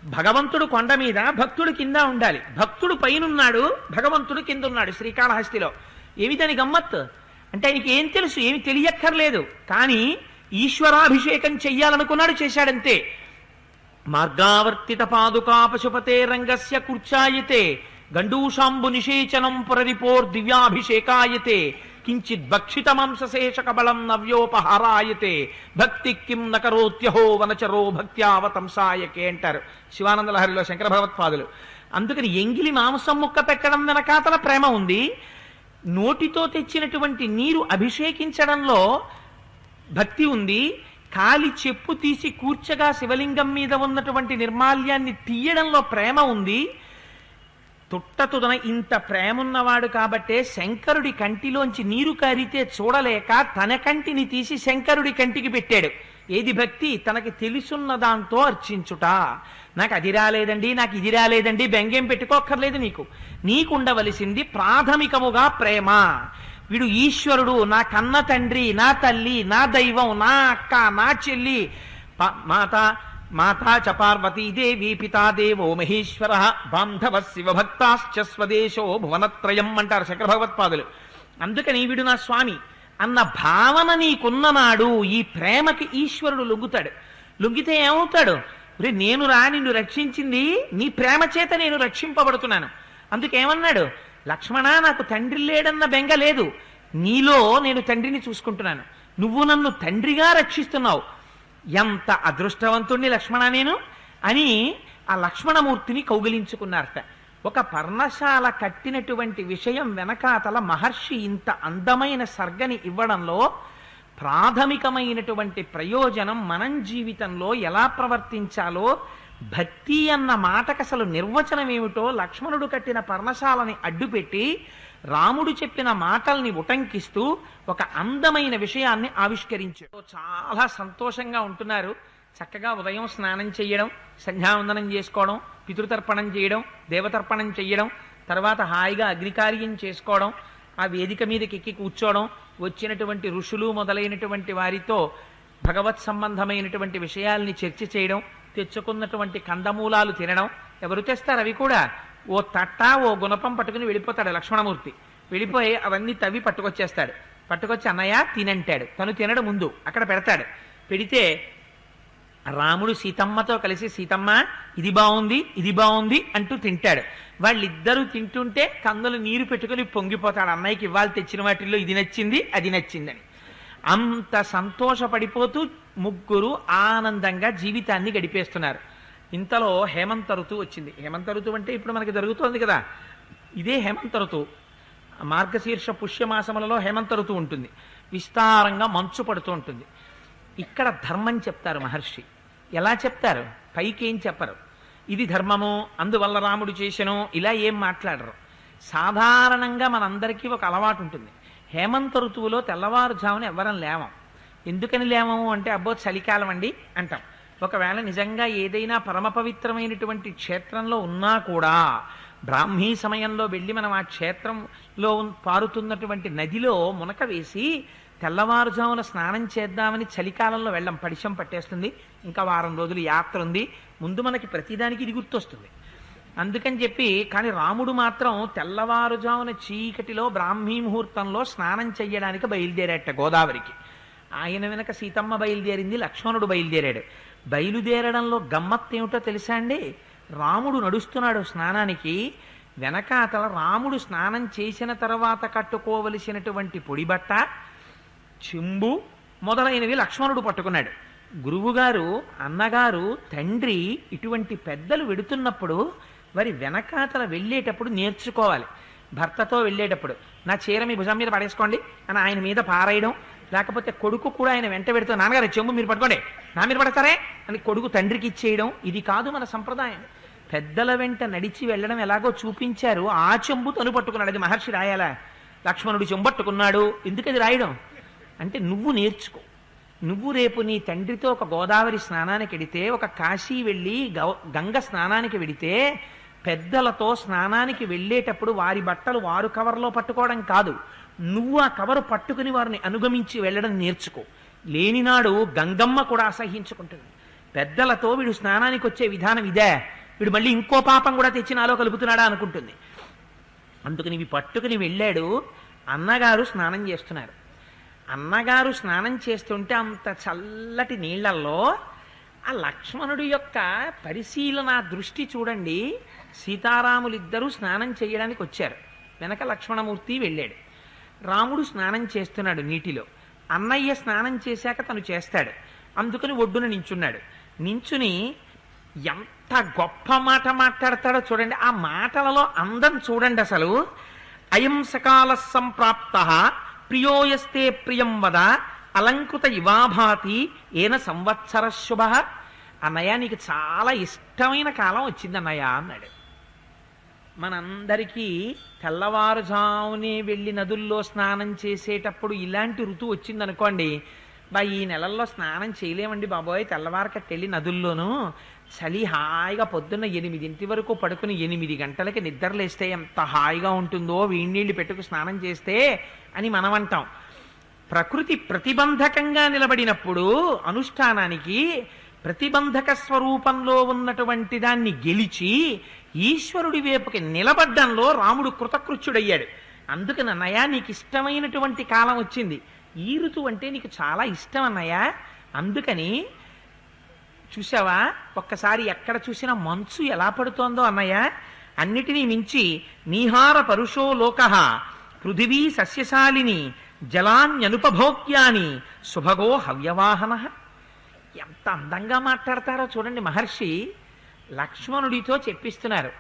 S1: భగవంతుడు కొండ మీద, భక్తుడు కింద ఉండాలి. భక్తుడు పైనున్నాడు, భగవంతుడు కింద ఉన్నాడు శ్రీకాళహస్తిలో. ఏమిటని గమ్మత్తు అంటే ఆయనకి ఏం తెలుసు? ఏమి తెలియక్కర్లేదు. కానీ ఈశ్వరాభిషేకం చెయ్యాలనుకున్నాడు, చేశాడంతే. మార్గావర్తిత పాదుకా పశుపతే రంగస్య కూర్చాయతే గండూషాంబు నిషేచనం పురరిపోర్ దివ్యాభిషేకాయతే కించిత్ భక్షిత మాంసశేషక బలం నవ్యోపహారాయతే భక్తి కిం నకరోత్యహో వనచరో భక్త్యావతంసాయకే అంటారు శివానంద లహరిలో శంకర భగవత్పాదులు. అందుకని ఎంగిలి మాంసం ముక్క పెట్టడం వెనకాతల ప్రేమ ఉంది. నోటితో తెచ్చినటువంటి నీరు అభిషేకించడంలో భక్తి ఉంది. కాలి చెప్పు తీసి కూర్చగా శివలింగం మీద ఉన్నటువంటి నిర్మాల్యాన్ని తీయడంలో ప్రేమ ఉంది. తుట్టతుదన ఇంత ప్రేమున్నవాడు కాబట్టే శంకరుడి కంటిలోంచి నీరు కారితే చూడలేక తన కంటిని తీసి శంకరుడి కంటికి పెట్టాడు. ఏది భక్తి? తనకి తెలుసున్న దాంతో అర్చించుట. నాకు అది రాలేదండి, నాకు ఇది రాలేదండి, బెంగేం పెట్టుకోక్కర్లేదు. నీకుండవలసింది ప్రాథమికముగా ప్రేమ. వీడు ఈశ్వరుడు, నా కన్న తండ్రి, నా తల్లి, నా దైవం, నా అక్క, నా చెల్లి, మాతా చ పార్వతీదేవి, పితాదేవో మహేశ్వర, బాంధవ శివభక్తాశ్చ స్వదేశో భువనత్రయం అంటారు శంకర భగవత్పాదులు. అందుకని వీడు నా స్వామి అన్న భావన నీకున్ననాడు ఈ ప్రేమకి ఈశ్వరుడు లొంగుతాడు. లొంగితే ఏమవుతాడు? నేను నిన్ను రక్షించింది నీ ప్రేమ చేత నేను రక్షింపబడుతున్నాను. అందుకేమన్నాడు? లక్ష్మణ, నాకు తండ్రి లేడన్న బెంగ లేదు, నీలో నేను తండ్రిని చూసుకుంటున్నాను, నువ్వు నన్ను తండ్రిగా రక్షిస్తున్నావు. ఎంత అదృష్టవంతుణ్ణి లక్ష్మణ నేను అని ఆ లక్ష్మణమూర్తిని కౌగిలించుకున్నారట. ఒక పర్ణశాల కట్టినటువంటి విషయం వెనకాతల మహర్షి ఇంత అందమైన సర్గని ఇవ్వడంలో ప్రాథమికమైనటువంటి ప్రయోజనం మనం జీవితంలో ఎలా ప్రవర్తించాలో, భక్తి అన్న మాటకు అసలు నిర్వచనం ఏమిటో లక్ష్మణుడు కట్టిన పర్ణశాలని అడ్డుపెట్టి రాముడు చెప్పిన మాటల్ని ఉటంకిస్తూ ఒక అందమైన విషయాన్ని ఆవిష్కరించాడు. చాలా సంతోషంగా ఉంటున్నారు. చక్కగా ఉదయం స్నానం చేయడం, సంధ్యావందనం చేసుకోవడం, పితృతర్పణం చేయడం, దేవతర్పణం చేయడం, తర్వాత హాయిగా అగ్నికార్యం చేసుకోవడం, ఆ వేదిక మీదకి ఎక్కి కూర్చోవడం, వచ్చినటువంటి ఋషులు మొదలైనటువంటి వారితో భగవత్ సంబంధమైనటువంటి విషయాల్ని చర్చ చేయడం, తెచ్చుకున్నటువంటి కందమూలాలు తినడం. ఎవరు తెస్తారు అవి కూడా? ఓ తట్ట ఓ గుణపం పట్టుకుని వెళ్ళిపోతాడు లక్ష్మణమూర్తి. వెళ్ళిపోయి అవన్నీ తవ్వి పట్టుకొచ్చేస్తాడు. పట్టుకొచ్చి అన్నయ్య తినంటాడు. తను తినడు, ముందు అక్కడ పెడతాడు. పెడితే రాముడు సీతమ్మతో కలిసి సీతమ్మ ఇది బాగుంది ఇది బాగుంది అంటూ తింటాడు. వాళ్ళిద్దరూ తింటుంటే కందులు నీరు పెట్టుకుని పొంగిపోతాడు. అన్నయ్యకి ఇవాళ తెచ్చిన వాటిల్లో ఇది నచ్చింది అది నచ్చిందని. అంత సంతోషపడిపోతూ ముగ్గురు ఆనందంగా జీవితాన్ని గడిపేస్తున్నారు. ఇంతలో హేమంత ఋతువు వచ్చింది. హేమంత ఋతువు అంటే ఇప్పుడు మనకి జరుగుతోంది కదా, ఇదే హేమంత ఋతువు. మార్గశీర్ష పుష్యమాసములలో హేమంత ఋతువు ఉంటుంది. విస్తారంగా మంచు పడుతూ ఉంటుంది. ఇక్కడ ధర్మం చెప్తారు మహర్షి. ఎలా చెప్తారు? పైకి ఏం చెప్పరు. ఇది ధర్మము, అందువల్ల రాముడు చేసెను, ఇలా ఏం మాట్లాడరు. సాధారణంగా మనందరికీ ఒక అలవాటు ఉంటుంది. హేమంత ఋతువులో తెల్లవారుజామున ఎవ్వరం లేవం. ఎందుకని లేవము అంటే అబ్బో చలికాలం అండి అంటాం. ఒకవేళ నిజంగా ఏదైనా పరమ పవిత్రమైనటువంటి క్షేత్రంలో ఉన్నా కూడా బ్రాహ్మీ సమయంలో వెళ్ళి మనం ఆ క్షేత్రంలో పారుతున్నటువంటి నదిలో మునక వేసి తెల్లవారుజామున స్నానం చేద్దామని చలికాలంలో వెళ్ళం. పడిశం పట్టేస్తుంది, ఇంకా వారం రోజులు యాత్ర ఉంది, ముందు మనకి ప్రతిదానికి ఇది గుర్తొస్తుంది. అందుకని చెప్పి కానీ రాముడు మాత్రం తెల్లవారుజామున చీకటిలో బ్రాహ్మీ ముహూర్తంలో స్నానం చెయ్యడానికి బయలుదేరాట గోదావరికి. ఆయన వెనక సీతమ్మ బయలుదేరింది, లక్ష్మణుడు బయలుదేరాడు. బయలుదేరడంలో గమ్మత్తు ఏమిటో తెలుసా అండి? రాముడు నడుస్తున్నాడు స్నానానికి, వెనకాతల రాముడు స్నానం చేసిన తర్వాత కట్టుకోవలసినటువంటి పొడిబట్ట, చెంబు మొదలైనవి లక్ష్మణుడు పట్టుకున్నాడు. గురువుగారు, అన్నగారు, తండ్రి ఇటువంటి పెద్దలు వెడుతున్నప్పుడు వారి వెనకాతల వెళ్ళేటప్పుడు నేర్చుకోవాలి. భర్తతో వెళ్ళేటప్పుడు నా చీర మీ భుజం మీద పడేసుకోండి అని ఆయన మీద పారేయడం, లేకపోతే కొడుకు కూడా ఆయన వెంట పెడుతూ నాన్నగారు చెంబు మీరు పట్టుకోండి, నా మీద పడతారే అని కొడుకు తండ్రికి ఇచ్చేయడం. ఇది కాదు మన సంప్రదాయం. పెద్దల వెంట నడిచి వెళ్ళడం ఎలాగో చూపించారు. ఆ చెంబు తను పట్టుకున్నాడు. అది మహర్షి రాయాలా? లక్ష్మణుడు చెంబట్టుకున్నాడు. ఎందుకది రాయడం అంటే నువ్వు నేర్చుకో. నువ్వు రేపు నీ తండ్రితో ఒక గోదావరి స్నానానికి వెడితే, ఒక కాశీ వెళ్ళి గంగ స్నానానికి వెడితే, పెద్దలతో స్నానానికి వెళ్ళేటప్పుడు వారి బట్టలు వారు కవర్లో పట్టుకోవడం కాదు, నువ్వు ఆ కవరు పట్టుకుని వారిని అనుగమించి వెళ్ళడం నేర్చుకో. లేనినాడు గంగమ్మ కూడా అసహించుకుంటుంది. పెద్దలతో వీడు స్నానానికి వచ్చే విధానం ఇదే, వీడు మళ్ళీ ఇంకో పాపం కూడా తెచ్చి నాలో కలుపుతున్నాడా అనుకుంటుంది. అందుకని ఇవి పట్టుకుని వెళ్ళాడు. అన్నగారు స్నానం చేస్తున్నారు. అన్నగారు స్నానం చేస్తుంటే అంత చల్లటి నీళ్లలో ఆ లక్ష్మణుడి యొక్క పరిశీలన దృష్టి చూడండి. సీతారాములిద్దరూ స్నానం చేయడానికి వచ్చారు. వెనక లక్ష్మణమూర్తి వెళ్ళాడు. రాముడు స్నానం చేస్తున్నాడు నీటిలో. అన్నయ్య స్నానం చేశాక తను చేస్తాడు. అందుకని ఒడ్డున నించున్నాడు. నించుని ఎంత గొప్ప మాట మాట్లాడతాడో చూడండి. ఆ మాటలలో అందం చూడండి. అసలు అయం సకాల సంప్రాప్త ప్రియోయస్తే ప్రియం వద అలంకృత ఇవాభాతి ఏన సంవత్సర శుభ. అన్నయ్య నీకు చాలా ఇష్టమైన కాలం వచ్చింది అన్నయ్య అన్నాడు. మనందరికీ తెల్లవారుజామునే వెళ్ళి నదుల్లో స్నానం చేసేటప్పుడు ఇలాంటి ఋతువు వచ్చిందనుకోండి, ఈ నెలల్లో స్నానం చేయలేమండి బాబోయ్, తెల్లవారకట్టెళ్ళి నదుల్లోనూ చలి హాయిగా పొద్దున్న 8 వరకు పడుకుని 8 గంటలకి నిద్రలేస్తే ఎంత హాయిగా ఉంటుందో వేడినీళ్ళు పెట్టుకు స్నానం చేస్తే అని మనం అంటాం. ప్రకృతి ప్రతిబంధకంగా నిలబడినప్పుడు అనుష్ఠానానికి ప్రతిబంధక స్వరూపంలో ఉన్నటువంటి దాన్ని గెలిచి ఈశ్వరుడి వైపుకి నిలబడ్డంలో రాముడు కృతకృత్యుడయ్యాడు. అందుకని అన్నయ్య నీకు ఇష్టమైనటువంటి కాలం వచ్చింది, ఈ ఋతువు అంటే నీకు చాలా ఇష్టం అన్నయ్య. అందుకని చూసావా ఒక్కసారి ఎక్కడ చూసినా మంచు ఎలా పడుతోందో అన్నయ్య. అన్నిటినీ మించి నీహార పరుషో లోకః పృథివీ సస్యశాలిని జలాన్యనుపభోగ్యాని సుభగో హవ్యవాహన. ఎంత అందంగా మాట్లాడతారో చూడండి మహర్షి. లక్ష్మణుడితో చెప్పిస్తున్నారు.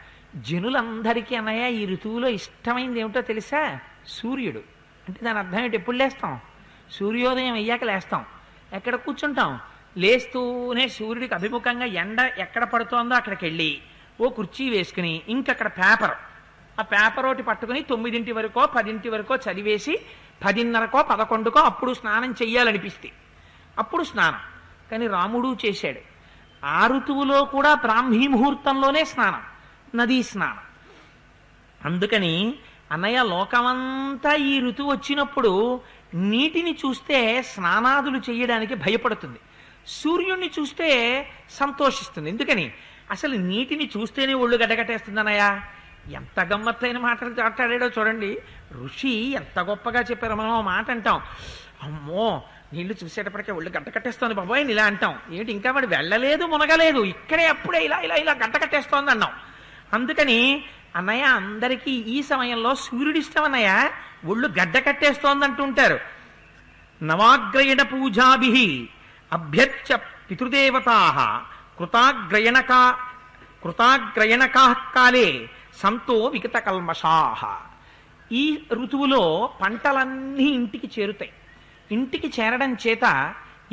S1: జనులందరికీ అన్నయ్య ఈ ఋతువులో ఇష్టమైంది ఏమిటో తెలుసా? సూర్యుడు. అంటే దాని అర్థం ఏంటి? ఎప్పుడు లేస్తాం? సూర్యోదయం అయ్యాక లేస్తాం. ఎక్కడ కూర్చుంటాం? లేస్తూనే సూర్యుడికి అభిముఖంగా ఎండ ఎక్కడ పడుతోందో అక్కడికి వెళ్ళి ఓ కుర్చీ వేసుకుని ఇంకక్కడ పేపర్, ఆ పేపర్ ఒకటి పట్టుకుని 9 వరకో 10 వరకో చదివేసి 10:30కో 11కో అప్పుడు స్నానం చెయ్యాలనిపిస్తే అప్పుడు స్నానం. కానీ రాముడు చేశాడు. ఆ ఋతువులో కూడా బ్రాహ్మీ ముహూర్తంలోనే స్నానం, నదీ స్నానం. అందుకని అన్నయ్య లోకమంతా ఈ ఋతువు వచ్చినప్పుడు నీటిని చూస్తే స్నానాదులు చేయడానికి భయపడుతుంది. సూర్యుడిని చూస్తే సంతోషిస్తుంది. ఎందుకని? అసలు నీటిని చూస్తేనే ఒళ్ళు గడ్డగట్టేస్తుందనయా. ఎంత గమ్మత్తైన మాటలు మాట్లాడాడో చూడండి. ఋషి ఎంత గొప్పగా చెప్పారో. మనం ఆ మాట అంటాం, అమ్మో నీళ్లు చూసేటప్పటికే ఒళ్ళు గడ్డ కట్టేస్తోంది బాబోయ్ ఇలా అంటాం. ఏంటి ఇంకా వాడు వెళ్ళలేదు మునగలేదు, ఇక్కడే అప్పుడే ఇలా ఇలా ఇలా గడ్డ కట్టేస్తోంది అన్నాం. అందుకని అన్నయ్య అందరికీ ఈ సమయంలో సూర్యుడి ఇష్టం అన్నయ్య, ఒళ్ళు గడ్డ కట్టేస్తోంది అంటుంటారు. నవాగ్రయణ పూజాభి అభ్యర్చ పితృదేవతా కృతాగ్రయణకా కాలే సంతో విగత కల్మషాహ. ఈ ఋతువులో పంటలన్నీ ఇంటికి చేరుతాయి. ఇంటికి చేరడం చేత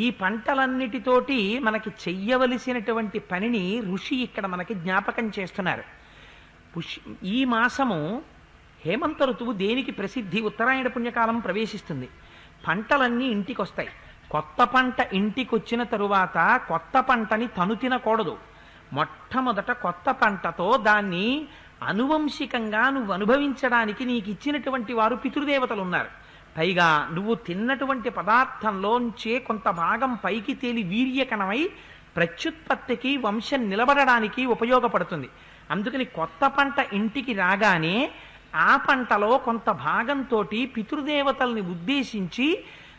S1: ఈ పంటలన్నిటితోటి మనకి చెయ్యవలసినటువంటి పనిని ఋషి ఇక్కడ మనకి జ్ఞాపకం చేస్తున్నారు. ఈ మాసము హేమంత ఋతువు దేనికి ప్రసిద్ధి? ఉత్తరాయణ పుణ్యకాలం ప్రవేశిస్తుంది. పంటలన్నీ ఇంటికి వస్తాయి. కొత్త పంట ఇంటికి వచ్చిన తరువాత కొత్త పంటని తను తినకూడదు. మొట్టమొదట కొత్త పంటతో దాన్ని అనువంశికంగా నువ్వు అనుభవించడానికి నీకు ఇచ్చినటువంటి వారు పితృదేవతలు ఉన్నారు. పైగా నువ్వు తిన్నటువంటి పదార్థంలోంచే కొంత భాగం పైకి తేలి వీర్యకణమై ప్రత్యుత్పత్తికి వంశం నిలబడడానికి ఉపయోగపడుతుంది. అందుకని కొత్త పంట ఇంటికి రాగానే ఆ పంటలో కొంత భాగంతో పితృదేవతల్ని ఉద్దేశించి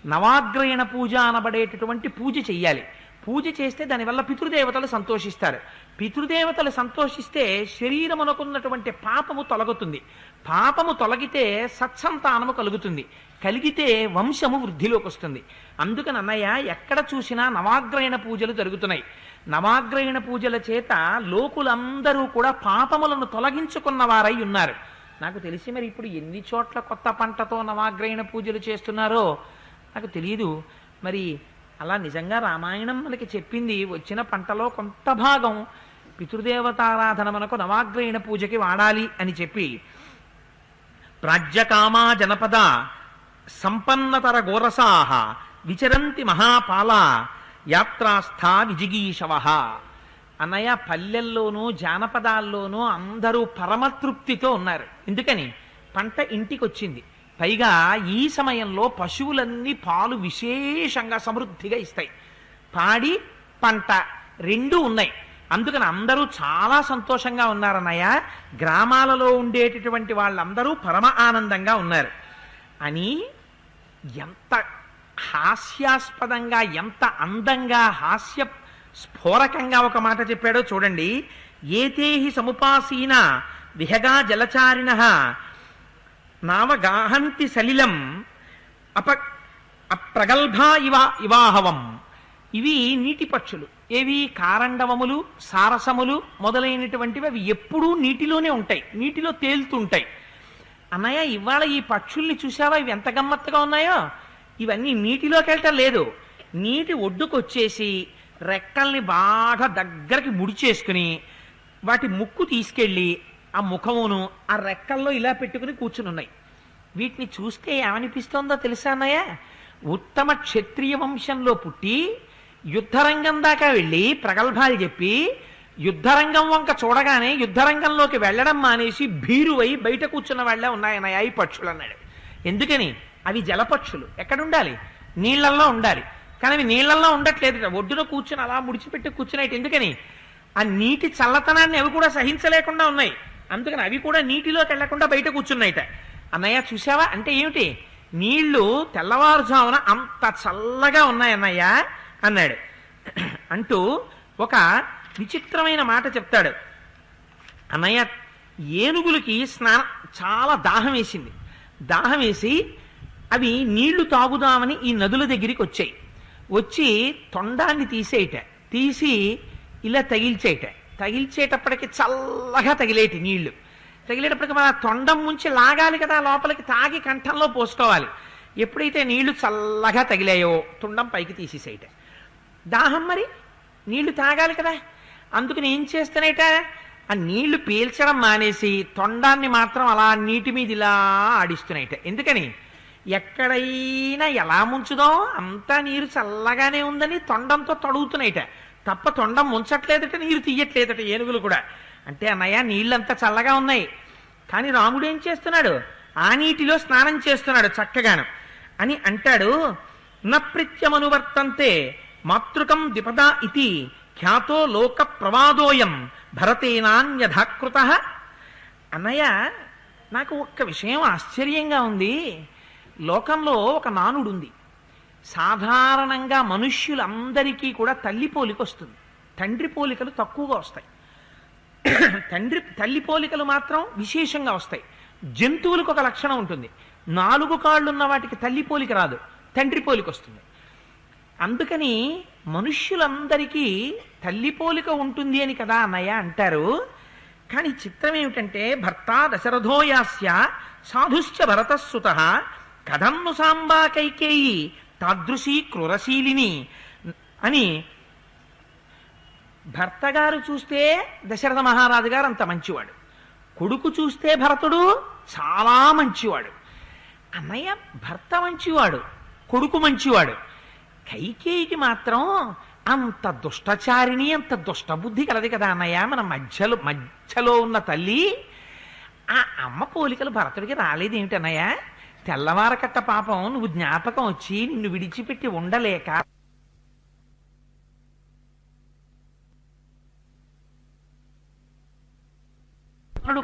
S1: నవాగ్రయణ పూజ అనబడేటటువంటి పూజ చెయ్యాలి. పూజ చేస్తే దానివల్ల పితృదేవతలు సంతోషిస్తారు. పితృదేవతలు సంతోషిస్తే శరీరమునకున్నటువంటి పాపము తొలగుతుంది. పాపము తొలగితే సత్సంతానము కలుగుతుంది. కలిగితే వంశము వృద్ధిలోకి వస్తుంది. అందుకని అన్నయ్య ఎక్కడ చూసినా నవాగ్రయణ పూజలు జరుగుతున్నాయి. నవాగ్రయణ పూజల చేత లోకులందరూ కూడా పాపములను తొలగించుకున్న వారై ఉన్నారు. నాకు తెలిసి మరి ఇప్పుడు ఎన్ని చోట్ల కొత్త పంటతో నవాగ్రయణ పూజలు చేస్తున్నారో నాకు తెలియదు. మరి అలా నిజంగా రామాయణం మనకి చెప్పింది, వచ్చిన పంటలో కొంత భాగం పితృదేవతారాధన మనకు నవాగ్రయణ పూజకి వాడాలి అని చెప్పి, ప్రాజ్యకామా జనపద సంపన్నతర గోరసాహ విచరంతి మహాపాల యాత్రాస్థా విజిగీషవ. అన్నయ్య పల్లెల్లోనూ జానపదాల్లోనూ అందరూ పరమతృప్తితో ఉన్నారు. ఎందుకని? పంట ఇంటికి వచ్చింది. పైగా ఈ సమయంలో పశువులన్నీ పాలు విశేషంగా సమృద్ధిగా ఇస్తాయి. పాడి పంట రెండూ ఉన్నాయి. అందుకని అందరూ చాలా సంతోషంగా ఉన్నారన్నయ్య. గ్రామాలలో ఉండేటటువంటి వాళ్ళందరూ పరమ ఆనందంగా ఉన్నారు అని ఎంత హాస్యాస్పదంగా, ఎంత అందంగా, హాస్య స్ఫోరకంగా ఒక మాట చెప్పాడో చూడండి. ఏతేహి సముపాసీన విహగా జలచారిణ నావగాహంతి సలిలం అప్రగల్భా ఇవాహవం. ఇవి నీటి పక్షులు. ఏవి? కారండవములు, సారసములు మొదలైనటువంటివి. అవి ఎప్పుడూ నీటిలోనే ఉంటాయి, నీటిలో తేలుతుంటాయి. అన్నయ్య ఇవాళ ఈ పక్షుల్ని చూసావా? ఇవి ఎంత గమ్మత్తుగా ఉన్నాయో. ఇవన్నీ నీటిలోకి వెళ్ళటం లేదు, నీటి ఒడ్డుకొచ్చేసి రెక్కల్ని బాగా దగ్గరికి ముడిచేసుకుని వాటి ముక్కు తీసుకెళ్ళి ఆ ముఖమును ఆ రెక్కల్లో ఇలా పెట్టుకుని కూర్చుని ఉన్నాయి. వీటిని చూస్తే ఏమనిపిస్తోందో తెలుసా అన్నయ్య? ఉత్తమ క్షత్రియ వంశంలో పుట్టి యుద్ధరంగం దాకా వెళ్ళి ప్రగల్భాలు చెప్పి యుద్ధరంగం వంక చూడగానే యుద్ధరంగంలోకి వెళ్ళడం మానేసి భీరువై బయట కూర్చున్న వాళ్ళే ఉన్నాయన్నయ్య ఈ పక్షులు అన్నాడు. ఎందుకని? అవి జలపక్షులు. ఎక్కడుండాలి? నీళ్లల్లో ఉండాలి. కానీ అవి నీళ్లల్లో ఉండట్లేదు, ఒడ్డున కూర్చుని అలా ముడిచిపెట్టి కూర్చున్నాయి. ఎందుకని? ఆ నీటి చల్లతనాన్ని అవి కూడా సహించలేకుండా ఉన్నాయి. అందుకని అవి కూడా నీటిలోకి వెళ్లకుండా బయట కూర్చున్నాయిట. అన్నయ్య చూసావా? అంటే ఏమిటి? నీళ్లు తెల్లవారుజామున అంత చల్లగా ఉన్నాయన్నయ్య అన్నాడు. అంటూ ఒక విచిత్రమైన మాట చెప్తాడు. అన్నయ్య ఏనుగులకి చాలా దాహం వేసింది. దాహం వేసి అవి నీళ్లు తాగుదామని ఈ నదుల దగ్గరికి వచ్చాయి. వచ్చి తొండాన్ని తీసి ఇలా తగిల్చేటప్పటికి చల్లగా తగిలేటి నీళ్లు. తగిలేటప్పటికి మన తొండం ముంచి లాగాలి కదా, లోపలికి తాగి కంఠంలో పోసుకోవాలి. ఎప్పుడైతే నీళ్లు చల్లగా తగిలాయో తొండం పైకి తీసేసేయట. దాహం మరి నీళ్లు తాగాలి కదా, అందుకని ఏం చేస్తానేట? ఆ నీళ్లు పీల్చడం మానేసి తొండాన్ని మాత్రం అలా నీటి మీద ఇలా ఆడిస్తున్నాయిట. ఎందుకని? ఎక్కడైనా ఎలా ముంచుదాం అంతా నీరు చల్లగానే ఉందని తొండంతో తడుగుతున్నాయిట తప్ప తొండం ముంచట్లేదట, నీరు తీయట్లేదట ఏనుగులు కూడా. అంటే అన్నయ్య నీళ్ళంతా చల్లగా ఉన్నాయి, కానీ రాముడు ఏం చేస్తున్నాడు? ఆ నీటిలో స్నానం చేస్తున్నాడు చక్కగాను అని అంటాడు. నప్రిత్యమనువర్తంతే మాతృకం ద్విపదా ఇతి ఖ్యాతో లోక ప్రవాదోయం భరతేనాన్యథాకృత. అన్నయ్య, నాకు ఒక్క విషయం ఆశ్చర్యంగా ఉంది. లోకంలో ఒక నానుడు ఉంది. సాధారణంగా మనుష్యులందరికీ కూడా తల్లి పోలిక వస్తుంది, తండ్రి పోలికలు తక్కువగా వస్తాయి. తల్లి పోలికలు మాత్రం విశేషంగా వస్తాయి. జంతువులకు ఒక లక్షణం ఉంటుంది, 4 కాళ్ళున్న వాటికి తల్లి పోలిక రాదు, తండ్రి పోలిక వస్తుంది. అందుకని మనుష్యులందరికీ తల్లి పోలిక ఉంటుంది అని కదా అన్నయ్య అంటారు. కానీ చిత్రం ఏమిటంటే, భర్త దశరథోయాస్య సాధుశ్చ భరతస్సుత కథంను సాంబా కైకేయి తాదృశీ క్రూరశీలిని అని. భర్త గారు చూస్తే దశరథ మహారాజు గారు అంత మంచివాడు, కొడుకు చూస్తే భరతుడు చాలా మంచివాడు. అన్నయ్య, భర్త మంచివాడు, కొడుకు మంచివాడు, కైకేయికి మాత్రం అంత దుష్టచారిణి, అంత దుష్టబుద్ధి కలది కదా అన్నయ్య. మన మధ్యలో ఉన్న తల్లి. ఆ అమ్మ పోలికలు భరతుడికి రాలేదేమిటి అన్నయ్య? తెల్లవారకట్ట పాపం నువ్వు జ్ఞాపకం వచ్చి నిన్ను విడిచిపెట్టి ఉండలేక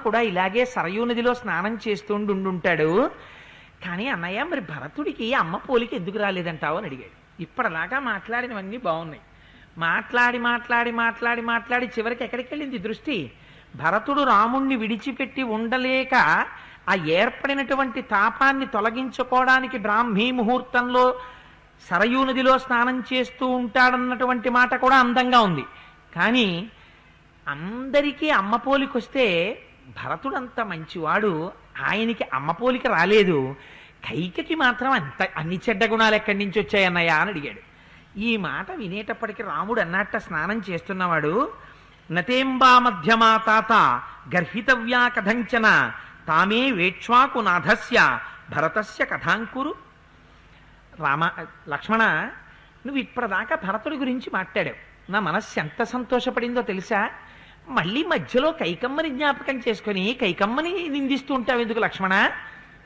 S1: కూడా ఇలాగే సరయూ నదిలో స్నానం చేస్తుండుంటాడు. కానీ అన్నయ్య, మరి భరతుడికి అమ్మ పోలిక ఎందుకు రాలేదంటావు అని అడిగాడు. ఇప్పటిలాగా మాట్లాడినవన్నీ బాగున్నాయి. మాట్లాడి మాట్లాడి మాట్లాడి మాట్లాడి చివరికి ఎక్కడికి వెళ్ళింది దృష్టి? భరతుడు రాముణ్ణి విడిచిపెట్టి ఉండలేక ఆ ఏర్పడినటువంటి తాపాన్ని తొలగించుకోవడానికి బ్రాహ్మీ ముహూర్తంలో సరయూ నదిలో స్నానం చేస్తూ ఉంటాడన్నటువంటి మాట కూడా అందంగా ఉంది. కానీ అందరికీ అమ్మ పోలిక వస్తే భరతుడు అంత మంచివాడు, ఆయనకి అమ్మ పోలిక రాలేదు, కైకకి మాత్రం అన్ని చెడ్డ గుణాలు ఎక్కడి నుంచి వచ్చాయన్నయ్యా అని అడిగాడు. ఈ మాట వినేటప్పటికీ రాముడు అన్నట్ట స్నానం చేస్తున్నవాడు, నతేంబా మధ్యమా తాత గర్హితవ్యా కథంచన తామే వేక్ష్వాకు నాథస్య భరతస్య కథాంకురు. లక్ష్మణ, నువ్వు ఇప్పటిదాకా భరతుడి గురించి మాట్లాడావు, నా మనస్సు ఎంత సంతోషపడిందో తెలుసా? మళ్ళీ మధ్యలో కైకమ్మని జ్ఞాపకం చేసుకుని కైకమ్మని నిందిస్తూ ఉంటావు ఎందుకు లక్ష్మణ?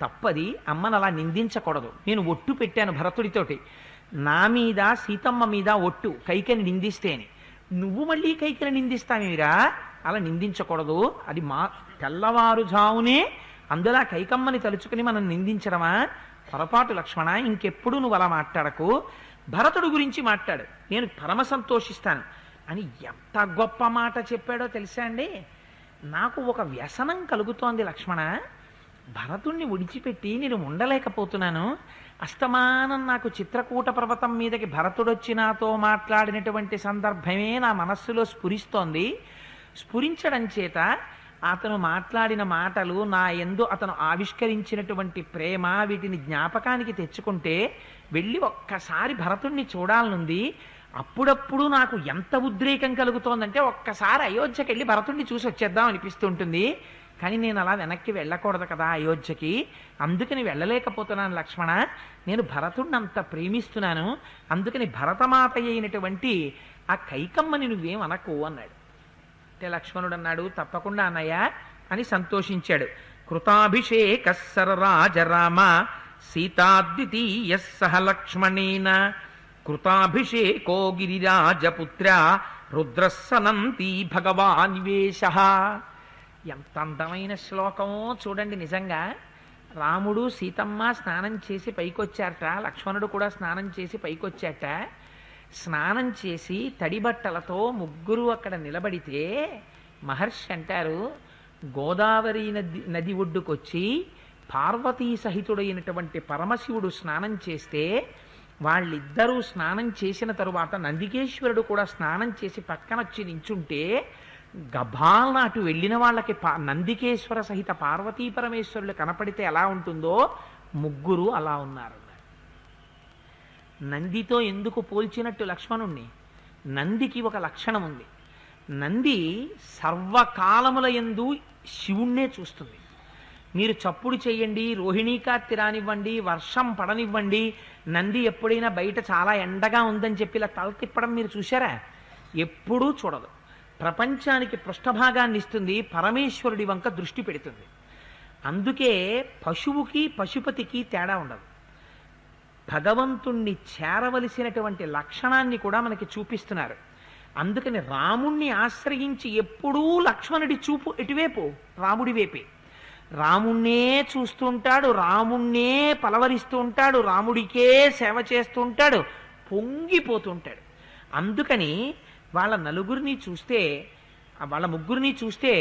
S1: తప్పది, అమ్మను అలా నిందించకూడదు. నేను ఒట్టు పెట్టాను భరతుడితోటి, నా మీద సీతమ్మ మీద ఒట్టు, కైకని నిందిస్తేని. నువ్వు మళ్ళీ కైకని నిందిస్తావేమిరా? అలా నిందించకూడదు. అది మా తెల్లవారుజామునే అందులో కైకమ్మని తలుచుకుని మనం నిందించడమా? పొరపాటు లక్ష్మణ, ఇంకెప్పుడు నువ్వు అలా మాట్లాడకు, భరతుడు గురించి మాట్లాడు, నేను పరమ సంతోషిస్తాను అని ఎంత గొప్ప మాట చెప్పాడో తెలుసా అండి. నాకు ఒక వ్యసనం కలుగుతోంది లక్ష్మణ, భరతుణ్ణి విడిచిపెట్టి నేను ఉండలేకపోతున్నాను. అస్తమానం నాకు చిత్రకూట పర్వతం మీదకి భరతుడొచ్చి నాతో మాట్లాడినటువంటి సందర్భమే నా మనస్సులో స్ఫురిస్తోంది. స్ఫురించడం చేత అతను మాట్లాడిన మాటలు, నా యందు అతను ఆవిష్కరించినటువంటి ప్రేమ, వీటిని జ్ఞాపకానికి తెచ్చుకుంటే వెళ్ళి ఒక్కసారి భరతుణ్ణి చూడాలనుంది. అప్పుడప్పుడు నాకు ఎంత ఉద్రేకం కలుగుతోందంటే ఒక్కసారి అయోధ్యకి వెళ్ళి భరతుణ్ణి చూసి వచ్చేద్దాం అనిపిస్తుంటుంది. కానీ నేను అలా వెనక్కి వెళ్ళకూడదు కదా అయోధ్యకి, అందుకని వెళ్ళలేకపోతున్నాను లక్ష్మణ. నేను భరతుడిని అంత ప్రేమిస్తున్నాను, అందుకని భరతమాత అయినటువంటి ఆ కైకమ్మని నువ్వేం అనకు అన్నాడు. అంటే లక్ష్మణుడు అన్నాడు, తప్పకుండా అన్నయ్య అని సంతోషించాడు. కృతాభిషేక సరరాజరామ సీతాద్వితీయ సహ లక్ష్మణేన కృతాభిషేకో గిరిరాజపుత్ర రుద్రస్సనంతి భగవానివేశ. ఎంత అందమైన శ్లోకమో చూడండి. నిజంగా రాముడు సీతమ్మ స్నానం చేసి పైకొచ్చారట, లక్ష్మణుడు కూడా స్నానం చేసి పైకొచ్చాట. స్నానం చేసి తడి బట్టలతో ముగ్గురు అక్కడ నిలబడితే మహర్షి అంటారు, గోదావరి నది ఒడ్డుకొచ్చి పార్వతీ సహితుడైనటువంటి పరమశివుడు స్నానం చేస్తే వాళ్ళిద్దరూ స్నానం చేసిన తరువాత నందికేశ్వరుడు కూడా స్నానం చేసి పక్కనొచ్చి నించుంటే గభాలను అటు వెళ్ళిన వాళ్ళకి నందికేశ్వర సహిత పార్వతీ పరమేశ్వరులు కనపడితే ఎలా ఉంటుందో ముగ్గురు అలా ఉన్నారు. నందితో ఎందుకు పోల్చినట్టు లక్ష్మణుణ్ణి? నందికి ఒక లక్షణం ఉంది. నంది సర్వకాలముల యందు శివుణ్ణే చూస్తుంది. మీరు చప్పుడు చేయండి, రోహిణీకార్తి రానివ్వండి, వర్షం పడనివ్వండి, నంది ఎప్పుడైనా బయట చాలా ఎండగా ఉందని చెప్పి ఇలా తల తిప్పడం మీరు చూశారా? ఎప్పుడూ చూడదు. ప్రపంచానికి పృష్ఠభాగాన్ని ఇస్తుంది, పరమేశ్వరుడి వంక దృష్టి పెడుతుంది. అందుకే పశువుకి పశుపతికి తేడా ఉండదు. భగవంతుణ్ణి చేరవలసినటువంటి లక్షణాన్ని కూడా మనకి చూపిస్తున్నారు. అందుకని రాముణ్ణి ఆశ్రయించి ఎప్పుడూ లక్ష్మణుడి చూపు ఎటువైపు? రాముడి వైపే. రాముణ్ణే చూస్తుంటాడు, రాముణ్ణే పలవరిస్తూ ఉంటాడు, రాముడికే సేవ చేస్తూ ఉంటాడు, పొంగిపోతుంటాడు. అందుకని వాళ్ళ నలుగురిని చూస్తే, వాళ్ళ ముగ్గురిని చూస్తే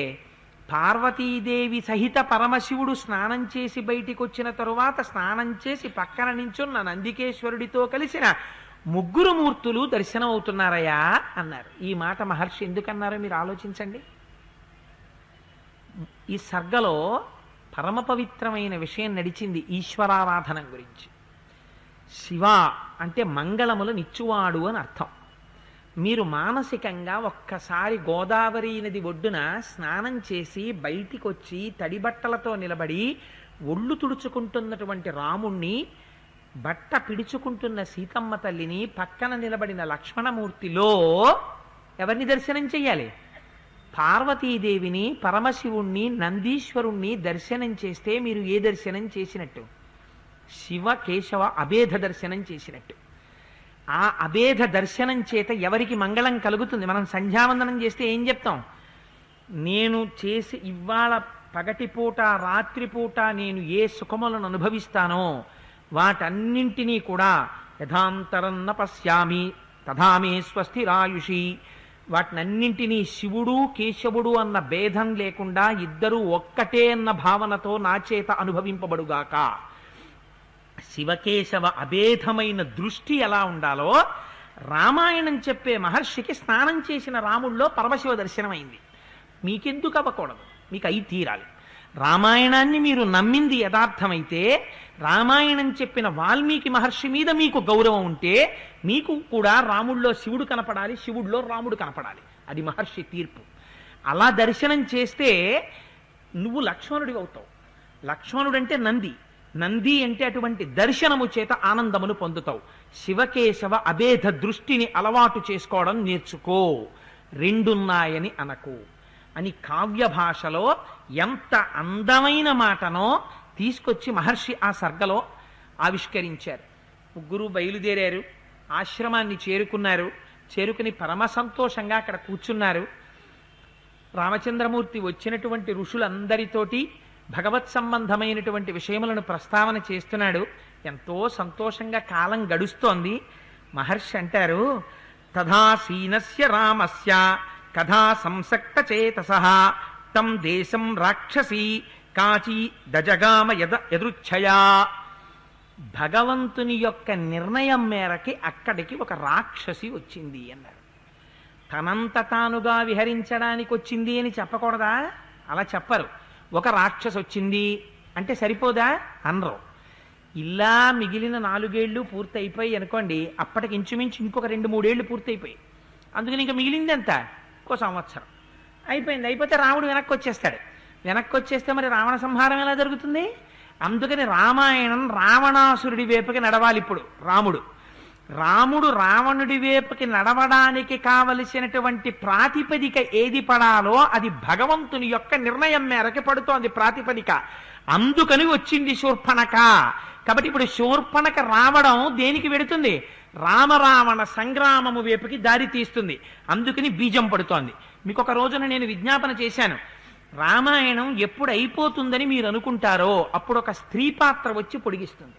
S1: పార్వతీదేవి సహిత పరమశివుడు స్నానం చేసి బయటికి వచ్చిన తరువాత స్నానం చేసి పక్కన నించున్న నందికేశ్వరుడితో కలిసిన ముగ్గురు మూర్తులు దర్శనం అవుతున్నారయ్యా అన్నారు. ఈ మాట మహర్షి ఎందుకన్నారో మీరు ఆలోచించండి. ఈ సర్గలో పరమ పవిత్రమైన విషయం నడిచింది ఈశ్వరారాధన గురించి. శివ అంటే మంగళములు నిచ్చువాడు అని అర్థం. మీరు మానసికంగా ఒక్కసారి గోదావరి నది ఒడ్డున స్నానం చేసి బయటికి వచ్చి తడిబట్టలతో నిలబడి ఒళ్ళు తుడుచుకుంటున్నటువంటి రాముణ్ణి, బట్ట పిడుచుకుంటున్న సీతమ్మ తల్లిని, పక్కన నిలబడిన లక్ష్మణమూర్తిలో ఎవరిని దర్శనం చెయ్యాలి? పార్వతీదేవిని, పరమశివుణ్ణి, నందీశ్వరుణ్ణి దర్శనం చేస్తే మీరు ఏ దర్శనం చేసినట్టు? శివ కేశవ అభేద దర్శనం చేసినట్టు. ఆ అభేద దర్శనం చేత ఎవరికి మంగళం కలుగుతుంది? మనం సంధ్యావందనం చేస్తే ఏం చెప్తాం? నేను చేసి ఇవాళ పగటిపూట రాత్రిపూట నేను ఏ సుఖములను అనుభవిస్తానో వాటన్నింటినీ కూడా యథాంతరన్న పశ్యామి తథామే స్వస్తిరాయుషి, వాటినన్నింటినీ శివుడు కేశవుడు అన్న భేదం లేకుండా ఇద్దరూ ఒక్కటే అన్న భావనతో నా చేత అనుభవింపబడుగాక. శివకేశవ అభేదమైన దృష్టి ఎలా ఉండాలో రామాయణం చెప్పే మహర్షికి స్నానం చేసిన రాముల్లో పరమశివ దర్శనమైంది. మీకెందుకు అవ్వకూడదు? మీకు అయి తీరాలి. రామాయణాన్ని మీరు నమ్మింది యథార్థమైతే, రామాయణం చెప్పిన వాల్మీకి మహర్షి మీద మీకు గౌరవం ఉంటే మీకు కూడా రాముల్లో శివుడు కనపడాలి, శివుడిలో రాముడు కనపడాలి. అది మహర్షి తీర్పు. అలా దర్శనం చేస్తే నువ్వు లక్ష్మణుడివి అవుతావు. లక్ష్మణుడంటే నంది, నంది అంటే అటువంటి దర్శనము చేత ఆనందమును పొందుతావు. శివకేశవ అభేద దృష్టిని అలవాటు చేసుకోవడం నేర్చుకో, రెండున్నాయని అనకు అని కావ్య భాషలో ఎంత అందమైన మాటనో తీసుకొచ్చి మహర్షి ఆ సర్గలో ఆవిష్కరించారు. ముగ్గురు బయలుదేరారు, ఆశ్రమాన్ని చేరుకున్నారు. చేరుకుని పరమ సంతోషంగా అక్కడ కూర్చున్నారు. రామచంద్రమూర్తి వచ్చినటువంటి ఋషులందరితోటి భగవత్ సంబంధమైనటువంటి విషయములను ప్రస్తావన చేస్తున్నాడు. ఎంతో సంతోషంగా కాలం గడుస్తోంది. మహర్షి అంటారు, తథాసీనస్య రామస్య కథా సంసక్త చేతసః తం దేశం రాక్షసి కాచి దజగామ యదృచ్ఛయా. భగవంతుని యొక్క నిర్ణయం మేరకి అక్కడికి ఒక రాక్షసి వచ్చింది అన్నారు. తనంత తానుగా విహరించడానికి వచ్చింది అని చెప్పకూడదా? అలా చెప్పరు. ఒక రాక్షసి వచ్చింది అంటే సరిపోదా అనరు. ఇలా మిగిలిన 4 ఏళ్ళు పూర్తయిపోయి అనుకోండి, అప్పటికి ఇంచుమించు ఇంకొక 2-3 ఏళ్ళు పూర్తయిపోయి, అందుకని ఇంకా మిగిలింది ఎంత? 1 సంవత్సరం అయిపోయింది. అయిపోతే రాముడు వెనక్కి వచ్చేస్తాడు. వెనక్కి వచ్చేస్తే మరి రావణ సంహారం ఎలా జరుగుతుంది? అందుకని రామాయణం రావణాసురుడి వైపుకి నడవాలి. ఇప్పుడు రాముడు రావణుడి వైపుకి నడవడానికి కావలసినటువంటి ప్రాతిపదిక ఏది పడాలో అది భగవంతుని యొక్క నిర్ణయం మేరకు పడుతోంది ప్రాతిపదిక. అందుకని వచ్చింది శూర్పణఖ. కాబట్టి ఇప్పుడు శూర్పణఖ రావడం దేనికి వెడుతుంది? రామరావణ సంగ్రామము వైపుకి దారి తీస్తుంది. అందుకని బీజం పడుతోంది. మీకు ఒక రోజున నేను విజ్ఞాపన చేశాను, రామాయణం ఎప్పుడు అయిపోతుందని మీరు అనుకుంటారో అప్పుడు ఒక స్త్రీ పాత్ర వచ్చి పొడిగిస్తుంది.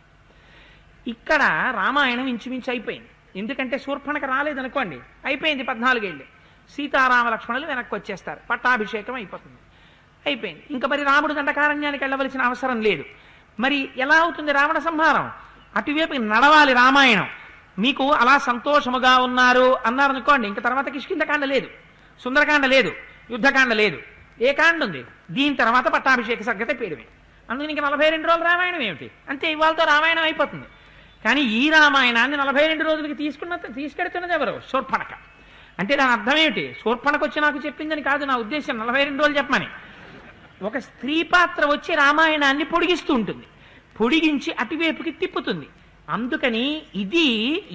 S1: ఇక్కడ రామాయణం ఇంచుమించు అయిపోయింది. ఎందుకంటే శూర్పణఖ రాలేదనుకోండి, అయిపోయింది 14 ఏళ్ళు. సీతారామ లక్ష్మణులు వెనక్కి వచ్చేస్తారు, పట్టాభిషేకం అయిపోతుంది, అయిపోయింది. ఇంకా మరి రాముడు దండకారణ్యానికి వెళ్ళవలసిన అవసరం లేదు. మరి ఎలా అవుతుంది రావణ సంహారం? అటువైపు నడవాలి రామాయణం. మీకు అలా సంతోషముగా ఉన్నారు అన్నారనుకోండి, ఇంక తర్వాత కిష్కింధకాండ లేదు, సుందరకాండ లేదు, యుద్ధకాండ లేదు. ఏ కాండ ఉంది? దీని తర్వాత పట్టాభిషేక సర్గత పేరుమే. అందుకని ఇంక 42 రోజులు రామాయణం ఏమిటి? అంతే, ఇవాళతో రామాయణం అయిపోతుంది. కానీ ఈ రామాయణాన్ని 42 రోజులకి తీసుకెడుతున్నది ఎవరు? శూర్పణఖ. అంటే దాని అర్థం ఏమిటి? శూర్పణఖ వచ్చి నాకు చెప్పిందని కాదు నా ఉద్దేశం, 42 రోజులు చెప్పమని. ఒక స్త్రీ పాత్ర వచ్చి రామాయణాన్ని పొడిగిస్తూ ఉంటుంది, పొడిగించి అటువైపుకి తిప్పుతుంది. అందుకని ఇది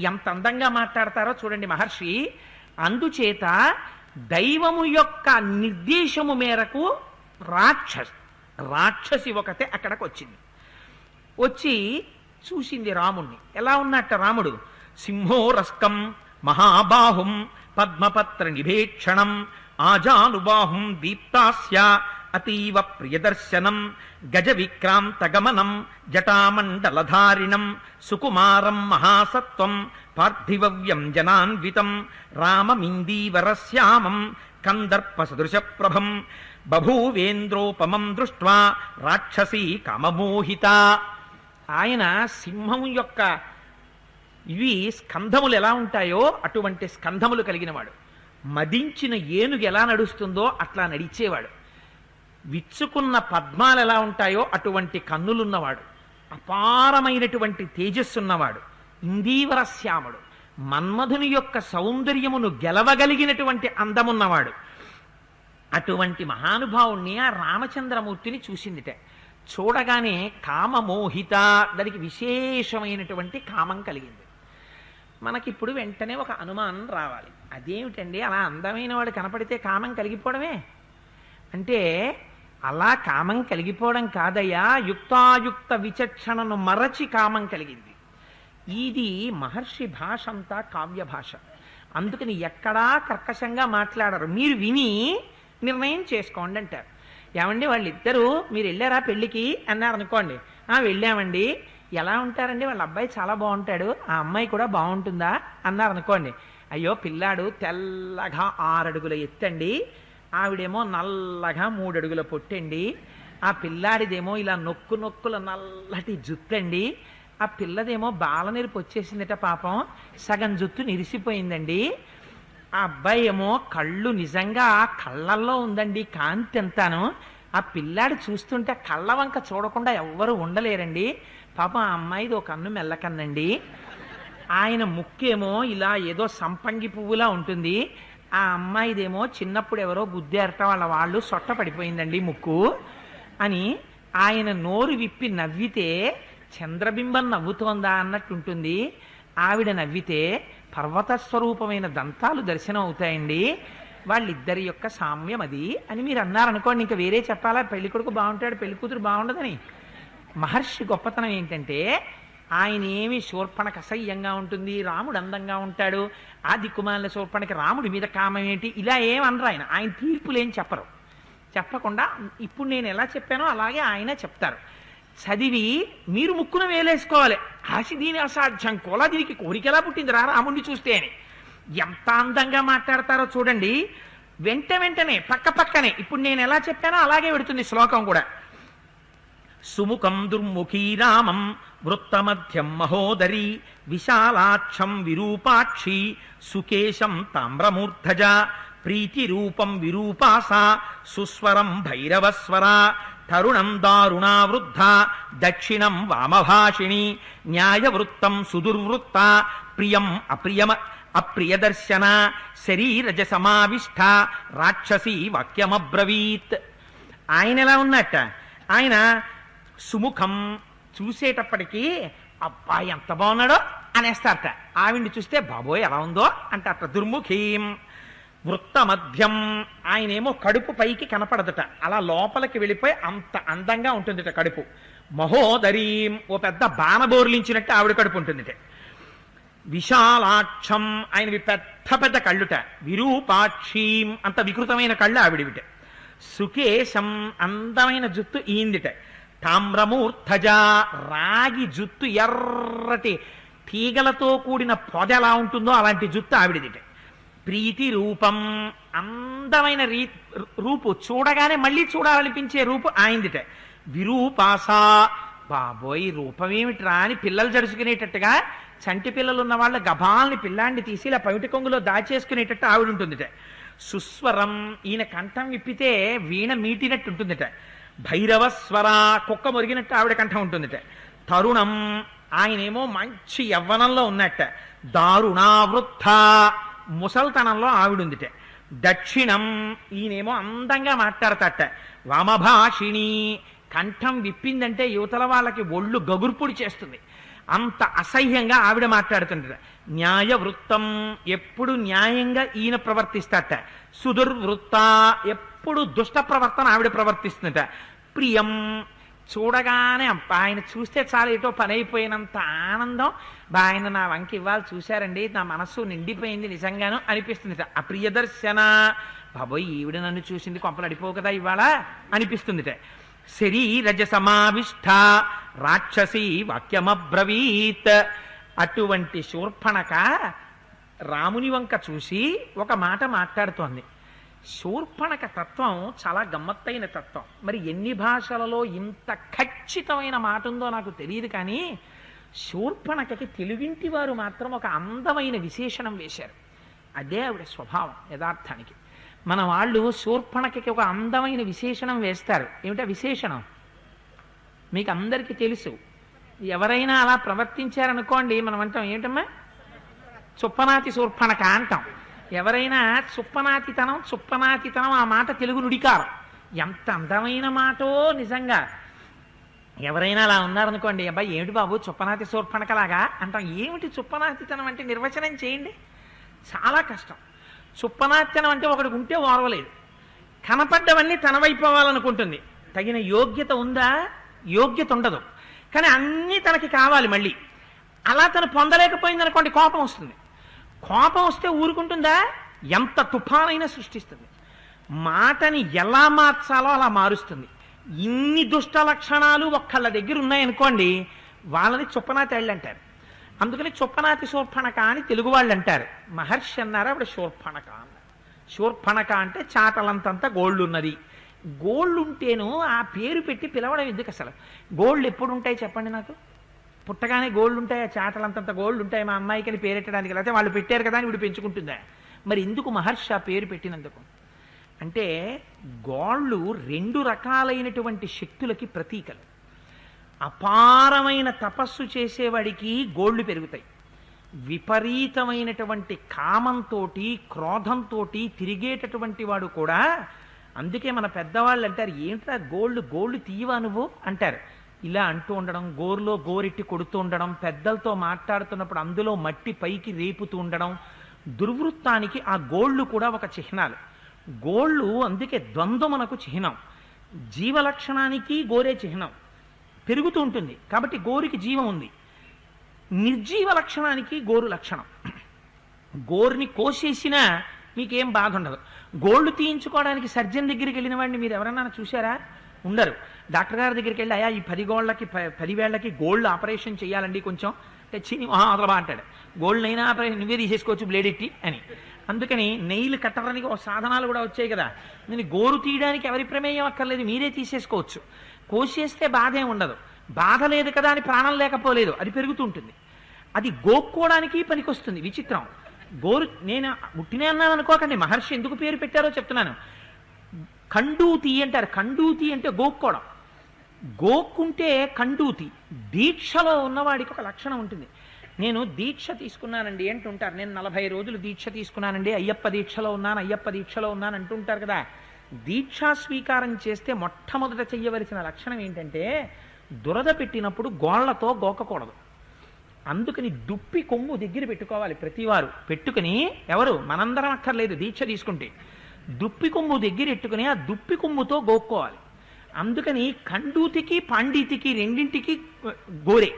S1: ఎంత అందంగా మాట్లాడతారో చూడండి మహర్షి. అందుచేత దైవము యొక్క నిర్దేశము మేరకు రాక్షసి ఒకతే అక్కడికి వచ్చింది. వచ్చి చూసింది రాముణ్ణి. ఎలా ఉన్నట్ట రాముడు? సింహోరస్కం మహాబాహుం పద్మపత్ర నిభేక్షణం ఆజానుబాహుం దీప్తాస్య అతీవ ప్రియదర్శనం గజ విక్రాంత గమనం జటామండలధారిణం సుకుమారం మహాసత్వం పార్థివ్యం జనాన్వితం రామమిందీవరశ్యామం కందర్ప సదృశ ప్రభం బభూవేంద్రోపమం దృష్ట్వా రాక్షసీ కామమోహిత. ఆయన సింహం యొక్క ఇవి స్కంధములు ఎలా ఉంటాయో అటువంటి స్కంధములు కలిగినవాడు. మదించిన ఏనుగు ఎలా నడుస్తుందో అట్లా నడిచేవాడు. విచ్చుకున్న పద్మాలు ఎలా ఉంటాయో అటువంటి కన్నులున్నవాడు. అపారమైనటువంటి తేజస్సున్నవాడు. ఇందీవరశ్యాముడు. మన్మధుని యొక్క సౌందర్యమును గెలవగలిగినటువంటి అందమున్నవాడు. అటువంటి మహానుభావుణ్ణి ఆ రామచంద్రమూర్తిని చూసిందిట. చూడగానే కామమోహిత, దానికి విశేషమైనటువంటి కామం కలిగింది. మనకిప్పుడు వెంటనే ఒక అనుమానం రావాలి. అదేమిటండి, అలా అందమైన వాడు కనపడితే కామం కలిగిపోవడమే అంటే? అలా కామం కలిగిపోవడం కాదయ్యా, యుక్తాయుక్త విచక్షణను మరచి కామం కలిగింది. ఇది మహర్షి భాష అంతా కావ్య భాష. అందుకని ఎక్కడా కర్కశంగా మాట్లాడరు. మీరు విని నిర్ణయం చేసుకోండి అంటారు. ఏమండి వాళ్ళిద్దరూ మీరు వెళ్ళారా పెళ్ళికి అన్నారు అనుకోండి. వెళ్ళామండి. ఎలా ఉంటారండి? వాళ్ళ అబ్బాయి చాలా బాగుంటాడు, ఆ అమ్మాయి కూడా బాగుంటుందా అన్నారు అనుకోండి. అయ్యో పిల్లాడు తెల్లగా 6 అడుగుల ఎత్తండి, ఆవిడేమో నల్లగా 3 అడుగుల పొట్టండి, ఆ పిల్లాడిదేమో ఇలా నొక్కుల నల్లటి జుత్తండి, ఆ పిల్లదేమో బాలనెరుపు వచ్చేసిందట పాపం, సగం జుత్తు నిరిసిపోయిందండి, ఆ అబ్బాయి ఏమో కళ్ళు నిజంగా కళ్ళల్లో ఉందండి కాంతి అంతాను, ఆ పిల్లాడు చూస్తుంటే కళ్ళ వంక చూడకుండా ఎవ్వరూ ఉండలేరండి, పాపం ఆ అమ్మాయిది ఒక కన్ను మెల్లకన్నండి, ఆయన ముక్కేమో ఇలా ఏదో సంపంగి పువ్వులా ఉంటుంది, ఆ అమ్మాయిదేమో చిన్నప్పుడు ఎవరో గుద్దేరట వాళ్ళు సొట్ట పడిపోయిందండి ముక్కు అని ఆయన నోరు విప్పి నవ్వితే చంద్రబింబం నవ్వుతోందా అన్నట్టుంటుంది, ఆవిడ నవ్వితే పర్వత స్వరూపమైన దంతాలు దర్శనం అవుతాయండి, వాళ్ళిద్దరి యొక్క సామ్యం అది అని మీరు అన్నారనుకోండి. ఇంకా వేరే చెప్పాలా? పెళ్లి కొడుకు బాగుంటాడు, పెళ్లి కూతురు బాగుండదని. మహర్షి గొప్పతనం ఏంటంటే ఆయన ఏమి శూర్పణకు అసహ్యంగా ఉంటుంది, రాముడు అందంగా ఉంటాడు, ఆ దిక్కుమాలిన శూర్పణకి రాముడి మీద కామం ఏంటి, ఇలా ఏమనరు. ఆయన తీర్పులు ఏం చెప్పరు. చెప్పకుండా ఇప్పుడు నేను ఎలా చెప్పానో అలాగే ఆయన చెప్తారు. చదివి మీరు ముక్కున వేలేసుకోవాలి. ఆశ దీని అసాధ్యం, కోలా దీనికి కోరికెలా పుట్టింది రా రాముడిని చూస్తే అని ఎంత అందంగా మాట్లాడతారో చూడండి. వెంటనే పక్కనే ఇప్పుడు నేను ఎలా చెప్పానో అలాగే పెడుతుంది శ్లోకం కూడా. సుముఖం దుర్ముఖీ రామం వృత్తమధ్యం మహోదరి విశాలాక్షం విరూపాక్షి సుకేశం తామ్రమూర్ధజ ప్రీతిరూపం విరూపాస సుస్వరం భైరవస్వర తరుణం దారుణా వృద్ధ దక్షిణం వామభాషిణి న్యాయవృత్తం సుదుర్వృత్త ప్రియం అప్రియదర్శన శరీరజ సమావిష్ట రాక్షసీ వాక్యమబ్రవీత్. ఆయన ఎలా ఉన్నట్ట? ఆయన సుముఖం, చూసేటప్పటికీ అబ్బాయి ఎంత బాగున్నాడో అనేస్తారట. ఆవిడ్ని చూస్తే బాబోయ్ ఎలా ఉందో అంటారట. దుర్ముఖీం వృత్తమధ్యం, ఆయనేమో కడుపు పైకి కనపడదట, అలా లోపలికి వెళ్ళిపోయి అంత అందంగా ఉంటుందిట కడుపు. మహోదరీం, ఓ పెద్ద బాణబోర్లించినట్టు ఆవిడ కడుపు ఉంటుందిట. విశాలాక్షం, ఆయనవి పెద్ద కళ్ళుట. విరూపాక్షీం, అంత వికృతమైన కళ్ళు ఆవిడివిట. సుకేశం, అందమైన జుత్తు ఈందిట. తామ్రమూర్ధజ, రాగి జుత్తు, ఎర్రటి తీగలతో కూడిన పొద ఎలా ఉంటుందో అలాంటి జుత్తు ఆవిడిదిట. ప్రీతి రూపం, అందమైన రూపు, చూడగానే మళ్ళీ చూడాలనిపించే రూపు ఆయిందిట. విరూపాస, బాబోయ్ రూపమేమిట్రా అని పిల్లలు జరుచుకునేటట్టుగా చంటి పిల్లలు ఉన్న వాళ్ళ గభాల్ని పిల్లాన్ని తీసి ఇలా పవిటి కొంగులో దాచేసుకునేటట్టు ఆవిడ ఉంటుందిట. సుస్వరం, ఈయన కంఠం విప్పితే వీణ మీటినట్టు ఉంటుందిట. భైరవస్వర, కుక్క మొరిగినట్టు ఆవిడ కంఠం ఉంటుందిట. తరుణం, ఆయనేమో మంచి యవ్వనంలో ఉన్నట్ట. దారుణావృద్ధ, ముసల్తనంలో ఆవిడుందిట. దక్షిణం, ఈయనేమో అందంగా మాట్లాడతాట. వామభాషిణి, కంఠం విప్పిందంటే యువతల వాళ్ళకి ఒళ్ళు గగుర్పుడి చేస్తుంది, అంత అసహ్యంగా ఆవిడ మాట్లాడుతుంట. న్యాయవృత్తం, ఎప్పుడు న్యాయంగా ఈయన ప్రవర్తిస్తాట. సుదుర్వృత్త, ఎప్పుడు దుష్ట ప్రవర్తన ఆవిడ ప్రవర్తిస్తుందట. ప్రియం, చూడగానే అబ్బా, ఆయన చూస్తే చాలా ఏటో పని అయిపోయినంత ఆనందం, బా ఆయన నా వంక ఇవ్వాలి చూశారండి, నా మనస్సు నిండిపోయింది నిజంగాను అనిపిస్తుంది. ఆ ప్రియదర్శన, బాబోయ్ ఈవిడ నన్ను చూసింది కొంపలు అడిపో కదా ఇవాళ అనిపిస్తుందిట. శరీరజ సమావిష్ట రాక్షసి వాక్యమబ్రవీత్. అటువంటి శూర్పణక రాముని వంక చూసి ఒక మాట మాట్లాడుతోంది. శూర్పణక తత్వం చాలా గమ్మత్తైన తత్వం. మరి ఎన్ని భాషలలో ఇంత ఖచ్చితమైన మాట ఉందో నాకు తెలియదు, కానీ శూర్పణకకి తెలుగింటి వారు మాత్రం ఒక అందమైన విశేషణం వేశారు. అదే ఆవిడ స్వభావం యథార్థానికి. మన వాళ్ళు శూర్పణకకి ఒక అందమైన విశేషణం వేస్తారు. ఏమిటా విశేషణం? మీకు అందరికీ తెలుసు. ఎవరైనా అలా ప్రవర్తించారనుకోండి, మనం అంటాం ఏమిటమ్మా, చుప్పనాతి శూర్పణక అంటాం. ఎవరైనా చుప్పనాతితనం ఆ మాట తెలుగు నుడికారం. ఎంత అందమైన మాటో నిజంగా. ఎవరైనా అలా ఉన్నారనుకోండి, అబ్బాయి ఏమిటి బాబు చుప్పనాతి శూర్పణకలాగా అంటాం. ఏమిటి చుప్పనాతితనం అంటే నిర్వచనం చేయండి. చాలా కష్టం. చుప్పనాతితనం అంటే ఒకడికి ఉంటే ఓర్వలేదు, కనపడ్డవన్నీ తనవైపోవాలనుకుంటుంది. తగిన యోగ్యత ఉందా? యోగ్యత ఉండదు, కానీ అన్నీ తనకి కావాలి. మళ్ళీ అలా తను పొందలేకపోయింది అనుకోండి, కోపం వస్తుంది. కోపం వస్తే ఊరుకుంటుందా? ఎంత తుఫానైనా సృష్టిస్తుంది. మాటని ఎలా మార్చాలో అలా మారుస్తుంది. ఇన్ని దుష్ట లక్షణాలు ఒక్కళ్ళ దగ్గర ఉన్నాయనుకోండి, వాళ్ళని చుప్పనాతి అంటారు. అందుకని చుప్పనాతి శూర్పణక అని తెలుగు వాళ్ళు అంటారు. మహర్షి అన్నారు ఆవిడ శూర్పణక అన్నారు. శూర్పణక అంటే చాటలంతంత గోల్డ్ ఉన్నది. గోల్డ్ ఉంటేను ఆ పేరు పెట్టి పిలవడం ఎందుకు అసలు? గోల్డ్ ఎప్పుడు ఉంటాయి చెప్పండి నాకు? పుట్టగానే గోల్డ్ ఉంటాయా? చాటలంతంత గోల్డ్ ఉంటాయి మా అమ్మాయికి అని పేరెట్టడానికి? లేకపోతే వాళ్ళు పెట్టారు కదా అని వీడు పెంచుకుంటుందా? మరి ఎందుకు మహర్షి ఆ పేరు పెట్టినందుకు అంటే, గోళ్ళు రెండు రకాలైనటువంటి శక్తులకి ప్రతీకలు. అపారమైన తపస్సు చేసేవాడికి గోళ్ళు పెరుగుతాయి. విపరీతమైనటువంటి కామంతో క్రోధంతో తిరిగేటటువంటి వాడు కూడా. అందుకే మన పెద్దవాళ్ళు అంటారు, ఏంట్రా గోళ్ళు తీయవా నువ్వు అంటారు. ఇలా అంటూ ఉండడం, గోరులో గోరెట్టి కొడుతూ ఉండడం, పెద్దలతో మాట్లాడుతున్నప్పుడు అందులో మట్టి పైకి రేపుతూ ఉండడం, దుర్వృత్తానికి ఆ గోళ్ళు కూడా ఒక చిహ్నాలు. గోళ్ళు అందుకే ద్వంద్వమునకు చిహ్నం. జీవలక్షణానికి గోరే చిహ్నం. పెరుగుతూ ఉంటుంది కాబట్టి గోరుకి జీవం ఉంది. నిర్జీవ లక్షణానికి గోరు లక్షణం. గోరుని కోసేసినా మీకేం బాధ ఉండదు. గోళ్ళు తీయించుకోవడానికి సర్జన్ దగ్గరికి వెళ్ళిన వాడిని మీరు ఎవరన్నా చూసారా? ఉండరు. డాక్టర్ గారి దగ్గరికి వెళ్ళి, అయ్యా ఈ 10 వేళ్లకి గోల్డ్ ఆపరేషన్ చేయాలండి కొంచెం తెచ్చి అదలబా అంటాడు. గోల్డ్ అయినా ఆపరేషన్ నువ్వే తీసేసుకోవచ్చు బ్లేడ్ ఎట్టి అని. అందుకని నెయిల్ కట్టడానికి ఒక సాధనాలు కూడా వచ్చాయి కదా. నేను గోరు తీయడానికి ఎవరి ప్రమేయం అక్కర్లేదు, మీరే తీసేసుకోవచ్చు. కోసేస్తే బాధే ఉండదు. బాధ లేదు కదా అని ప్రాణం లేకపోలేదు, అది పెరుగుతుంటుంది. అది గోక్కోవడానికి పనికొస్తుంది. విచిత్రం. గోరు నేను ముట్టినే అన్నాను అనుకోకండి, మహర్షి ఎందుకు పేరు పెట్టారో చెప్తున్నాను. కండూతి అంటారు. కండూతి అంటే గోక్కోవడం. గోక్కుంటే కండూతి. దీక్షలో ఉన్నవాడికి ఒక లక్షణం ఉంటుంది. నేను దీక్ష తీసుకున్నానండి అంటుంటారు. నేను 40 రోజులు దీక్ష తీసుకున్నానండి, అయ్యప్ప దీక్షలో ఉన్నాను అంటుంటారు కదా. దీక్షా స్వీకారం చేస్తే మొట్టమొదట చెయ్యవలసిన లక్షణం ఏంటంటే, దురద పెట్టినప్పుడు గోళ్లతో గోకకూడదు. అందుకని దుప్పి కొమ్ము దగ్గర పెట్టుకోవాలి ప్రతివారు. పెట్టుకుని, ఎవరు మనందరం అక్కర్లేదు, దీక్ష తీసుకుంటే దుప్పి కొమ్ము దగ్గర పెట్టుకుని ఆ దుప్పి కొమ్ముతో గోక్కోవాలి. అందుకని కండూతికి పాండితికి రెండింటికి గోరే.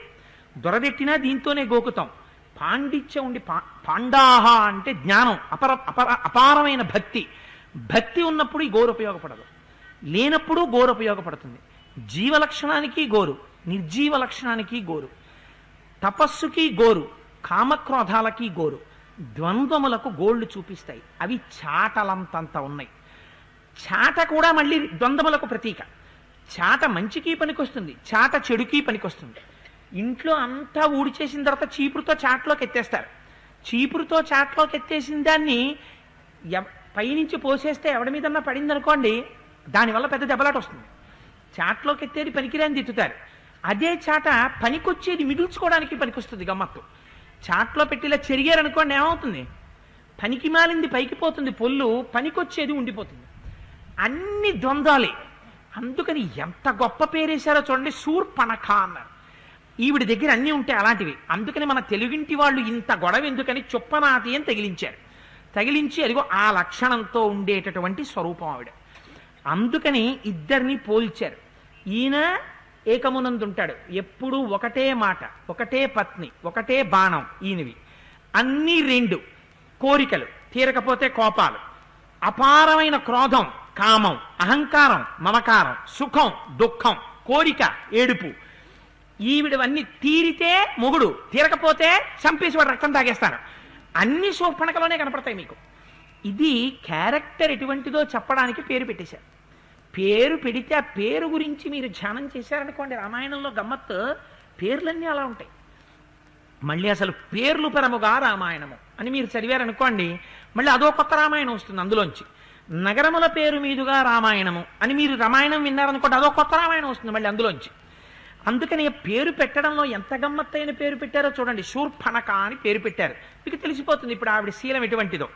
S1: దొరదెట్టినా దీంతోనే గోకుతాం. పాండిత్యం ఉండి పాండాహ అంటే జ్ఞానం, అపారమైన భక్తి ఉన్నప్పుడు ఈ గోరు ఉపయోగపడదు, లేనప్పుడు గోరు ఉపయోగపడుతుంది. జీవలక్షణానికి గోరు, నిర్జీవ లక్షణానికి గోరు, తపస్సుకి గోరు, కామక్రోధాలకి గోరు, ద్వంద్వములకు గోళ్లు చూపిస్తాయి. అవి చాటలంతంత ఉన్నాయి. చాట కూడా మళ్ళీ ద్వంద్వములకు ప్రతీక. చాట మంచికి పనికొస్తుంది, చాట చెడుకి పనికొస్తుంది. ఇంట్లో అంతా ఊడి చేసిన తర్వాత చీపురుతో చాట్లోకి ఎత్తేస్తారు. చీపురుతో చాట్లోకి ఎత్తేసిన దాన్ని పైనుంచి పోసేస్తే ఎవడి మీదన్నా పడింది అనుకోండి, దానివల్ల పెద్ద దెబ్బలాట వస్తుంది. చాట్లోకి ఎత్తేది పనికిరాని తిట్టుతారు. అదే చాట పనికొచ్చేది మిగుల్చుకోవడానికి పనికొస్తుంది. గమ్మత్తు. చాట్లో పెట్టిలా చెరిగారనుకోండి, ఏమవుతుంది? పనికి మాలింది పైకి పోతుంది, పొల్లు పనికొచ్చేది ఉండిపోతుంది. అన్ని ద్వంద్వాలే. అందుకని ఎంత గొప్ప పేరేశారో చూడండి, శూర్పణఖ అన్నారు. ఈవిడి దగ్గర అన్నీ ఉంటాయి అలాంటివి. అందుకని మన తెలుగింటి వాళ్ళు ఇంత గొడవ ఎందుకని చుప్పనాతి అని తగిలించి అదిగో ఆ లక్షణంతో ఉండేటటువంటి స్వరూపం ఆవిడ. అందుకని ఇద్దరిని పోల్చారు. ఈయన ఏకమునందుంటాడు. ఎప్పుడూ ఒకటే మాట, ఒకటే పత్ని, ఒకటే బాణం ఈయనవి. అన్నీ రెండు కోరికలు, తీరకపోతే కోపాలు, అపారమైన క్రోధం, కామం, అహంకారం, మమకారం, సుఖం, దుఃఖం, కోరిక, ఏడుపు. ఈవిడవన్నీ తీరితే మొగుడు, తీరకపోతే చంపేసి వాడు రక్తం తాగేస్తాను. అన్ని శోభనకలోనే కనపడతాయి మీకు. ఇది క్యారెక్టర్ ఎటువంటిదో చెప్పడానికి పేరు పెట్టేశారు. పేరు పెడితే ఆ పేరు గురించి మీరు ధ్యానం చేశారనుకోండి, రామాయణంలో గమ్మత్తు పేర్లన్నీ అలా ఉంటాయి. మళ్ళీ అసలు పేర్లు పరముగా రామాయణము అని మీరు చదివారనుకోండి, మళ్ళీ అదో కొత్త రామాయణం వస్తుంది అందులోంచి. నగరముల పేరు మీదుగా రామాయణము అని మీరు రామాయణం విన్నారనుకోండి, అదో కొత్త రామాయణం వస్తుంది మళ్ళీ అందులోంచి. అందుకని పేరు పెట్టడంలో ఎంత గమ్మత్తైన పేరు పెట్టారో చూడండి. శూర్పణఖ అని పేరు పెట్టారు. మీకు తెలిసిపోతుంది ఇప్పుడు ఆవిడ శీలం ఎటువంటిదో.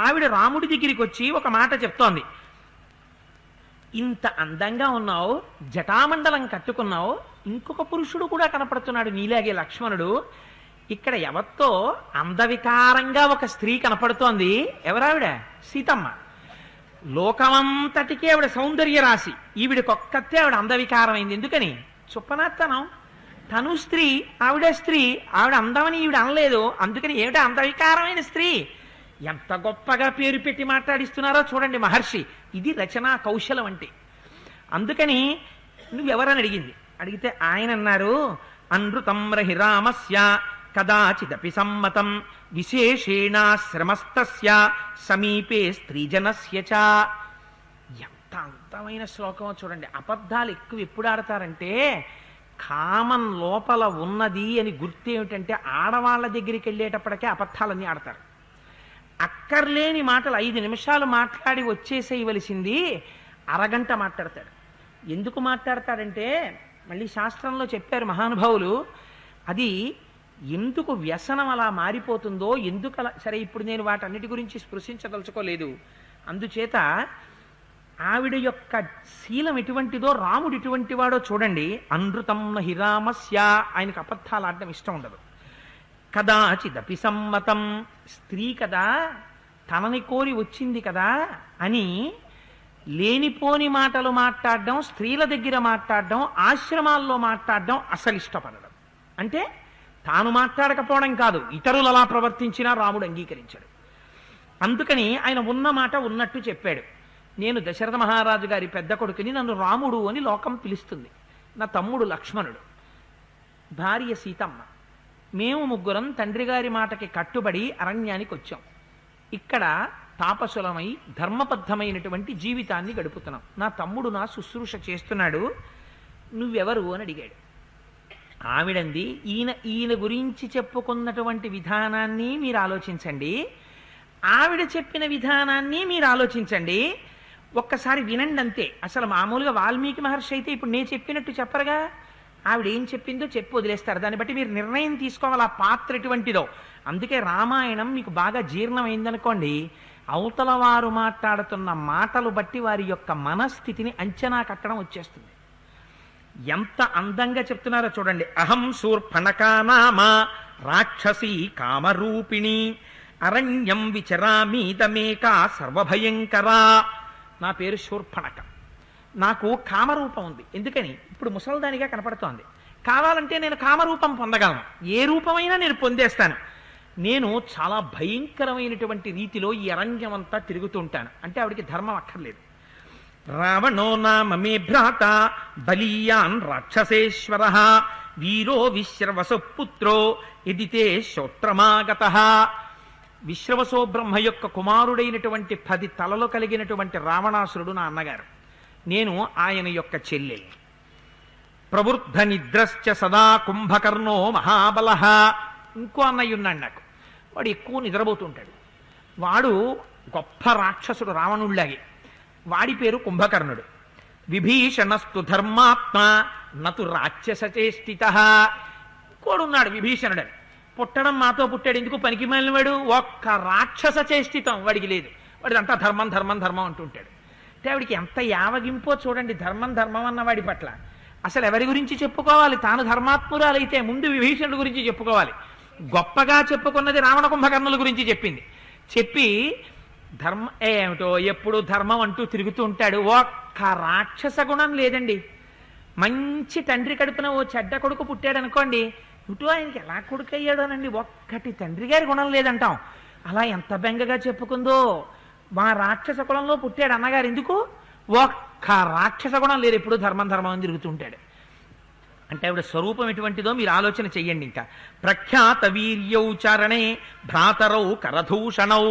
S1: ఆవిడ రాముడి దగ్గరికి వచ్చి ఒక మాట చెప్తోంది. ఇంత అందంగా ఉన్నావు, జటామండలం కట్టుకున్నావు, ఇంకొక పురుషుడు కూడా కనపడుతున్నాడు నీలాగే లక్ష్మణుడు. ఇక్కడ ఎవరితో అందవికారంగా ఒక స్త్రీ కనపడుతోంది. ఎవరావిడ? సీతమ్మ. లోకమంతటికీ ఆవిడ సౌందర్య రాశి, ఈవిడకొక్కతే ఆవిడ అందవికారమైంది. ఎందుకని? చుప్పనత్తనం. తను స్త్రీ, ఆవిడ స్త్రీ, ఆవిడ అందమని ఈవిడ అనలేదు. అందుకని ఏమిటా అందవికారమైన స్త్రీ? ఎంత గొప్పగా పేరు పెట్టి మాట్లాడిస్తున్నారో చూడండి మహర్షి. ఇది రచనా కౌశలం అంటే. అందుకని నువ్వెవరని అడిగింది. అడిగితే ఆయన అన్నారు, అనృతం రహి రామస్య కదాచిదపి సమ్మతం విశేషేణ శ్రమస్తస్య సమీపే స్త్రీజనస్య చ. ఎంత అందమైన శ్లోకమో చూడండి. అబద్ధాలు ఎక్కువ ఎప్పుడు ఆడతారంటే, కామం లోపల ఉన్నది అని గుర్తు ఏమిటంటే ఆడవాళ్ళ దగ్గరికి వెళ్ళేటప్పటికే అబద్ధాలన్నీ ఆడతారు. అక్కర్లేని మాటలు 5 నిమిషాలు మాట్లాడి వచ్చేసేయవలసింది అరగంట మాట్లాడతాడు. ఎందుకు మాట్లాడతాడంటే, మళ్ళీ శాస్త్రంలో చెప్పారు మహానుభావులు, అది ఎందుకు వ్యసనం అలా మారిపోతుందో, ఎందుకు అలా. సరే, ఇప్పుడు నేను వాటన్నిటి గురించి స్పృశించదలుచుకోలేదు. అందుచేత ఆవిడ యొక్క శీలం ఎటువంటిదో, రాముడు ఎటువంటి వాడో చూడండి. అనృతం నహి రామస్య, ఆయనకు అబద్ధాలు ఆడడం ఇష్టం ఉండదు. కదాచిదపి సమ్మతం, స్త్రీ కదా, తనని కోరి వచ్చింది కదా అని లేనిపోని మాటలు మాట్లాడడం, స్త్రీల దగ్గర మాట్లాడడం, ఆశ్రమాల్లో మాట్లాడడం అసలు ఇష్టపడడం. అంటే తాను మాట్లాడకపోవడం కాదు, ఇతరులు అలా ప్రవర్తించినా రాముడు అంగీకరించాడు. అందుకని ఆయన ఉన్న మాట ఉన్నట్టు చెప్పాడు. నేను దశరథ మహారాజు గారి పెద్ద కొడుకుని, నన్ను రాముడు అని లోకం పిలుస్తుంది. నా తమ్ముడు లక్ష్మణుడు, భార్య సీతమ్మ. మేము ముగ్గురం తండ్రి గారి మాటకి కట్టుబడి అరణ్యానికి వచ్చాం. ఇక్కడ తాపసులమై ధర్మబద్ధమైనటువంటి జీవితాన్ని గడుపుతున్నాం. నా తమ్ముడు నా శుశ్రూష చేస్తున్నాడు, నువ్వెవరు అని అడిగాడు. ఆవిడంది, ఈయన గురించి చెప్పుకున్నటువంటి విధానాన్ని మీరు ఆలోచించండి, ఆవిడ చెప్పిన విధానాన్ని మీరు ఆలోచించండి, ఒక్కసారి వినండి అంతే. అసలు మామూలుగా వాల్మీకి మహర్షి అయితే ఇప్పుడు నేను చెప్పినట్టు చెప్పరుగా, ఆవిడ ఏం చెప్పిందో చెప్పి వదిలేస్తారు. దాన్ని బట్టి మీరు నిర్ణయం తీసుకోవాలి ఆ పాత్ర ఎటువంటిదో. అందుకే రామాయణం మీకు బాగా జీర్ణమైందనుకోండి, అవతల వారు మాట్లాడుతున్న మాటలు బట్టి వారి యొక్క మనస్థితిని అంచనా కట్టడం వచ్చేస్తుంది. ఎంత అందంగా చెప్తున్నారో చూడండి. అహం శూర్పణఖా నామ రాక్షసీ కామరూపిణి అరణ్యం విచరామీదమేకా సర్వభయంకరా. నా పేరు శూర్పణఖ, నాకు కామరూపం ఉంది. ఎందుకని? ఇప్పుడు ముసల్దానిగా కనపడుతోంది. కావాలంటే నేను కామరూపం పొందగలను, ఏ రూపమైనా నేను పొందేస్తాను. నేను చాలా భయంకరమైనటువంటి రీతిలో ఈ అరణ్యం అంతా తిరుగుతూ ఉంటాను. అంటే ఆవిడికి ధర్మం అక్కర్లేదు. రావణో నామ మే భ్రాత బలీయాన్ రాక్షసేశ్వర వీరో విశ్రవసో పుత్రో ఎదితే శ్రోత్రమాగతః. విశ్రవసో బ్రహ్మ యొక్క కుమారుడైనటువంటి 10 తలలు కలిగినటువంటి రావణాసురుడు నా అన్నగారు, నేను ఆయన యొక్క చెల్లెల్ని. ప్రవృద్ధ నిద్రశ్చ సదా కుంభకర్ణో మహాబలః. ఇంకో అన్నయ్య ఉన్నాడు నాకు, వాడు ఎక్కువ నిద్రపోతుంటాడు. వాడు గొప్ప రాక్షసుడు రావణుడిలాగే. వాడి పేరు కుంభకర్ణుడు. విభీషణస్తు ధర్మాత్మ నతు రాక్షసచేష్టితః. కోడున్నాడు విభీషణుడని, పుట్టడం మాతో పుట్టాడు, ఎందుకు పనికి మాలినవాడు, ఒక్క రాక్షస చేష్టితం వాడికి లేదు. వాడిదంతా ధర్మం ధర్మం ధర్మం అంటుంటాడు. అంటే ఆవిడికి ఎంత యావగింపో చూడండి ధర్మం ధర్మం అన్న వాడి పట్ల. అసలు ఎవరి గురించి చెప్పుకోవాలి? తాను ధర్మాత్మురాలైతే ముందు విభీషణుడి గురించి చెప్పుకోవాలి. గొప్పగా చెప్పుకున్నది రావణ కుంభకర్ణుల గురించి చెప్పింది. చెప్పి ఏమిటో ఎప్పుడు ధర్మం అంటూ తిరుగుతూ ఉంటాడు. ఒక్క రాక్షస గుణం లేదండి. మంచి తండ్రి కడుపున ఓ చెడ్డ కొడుకు పుట్టాడు అనుకోండి, ఇటు ఆయనకి ఎలా కొడుకు అయ్యాడోనండి, ఒక్కటి తండ్రి గారి గుణం లేదంటాం. అలా ఎంత బెంగగా చెప్పుకుందో. మా రాక్షస కులంలో పుట్టాడు అన్నగారు, ఎందుకు ఒక్క రాక్షస గుణం లేదు, ఎప్పుడు ధర్మం ధర్మం అని తిరుగుతుంటాడు. అంటే ఆవిడ స్వరూపం ఎటువంటిదో మీరు ఆలోచన చెయ్యండి. ఇంకా ప్రఖ్యాత వీర్యౌచారణే భ్రాతరౌ కరదూషణౌ,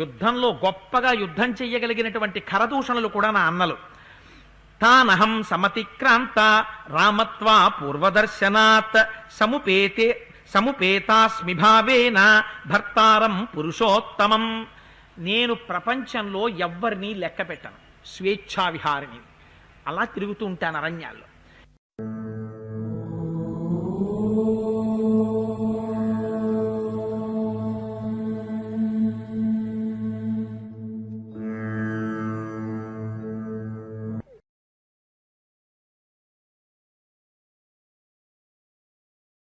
S1: యుద్ధంలో గొప్పగా యుద్ధం చెయ్యగలిగినటువంటి కరదూషణలు కూడా నా అన్నలు. తానహం సమతిక్రాంత రామత్వా పూర్వదర్శనాత్ సముపేతాస్మి భావేన భర్తారం పురుషోత్తమం. నేను ప్రపంచంలో ఎవ్వరినీ లెక్క పెట్టను, స్వేచ్ఛా విహారిని. అలా తిరుగుతూ ఉంటాను అరణ్యాల్లో.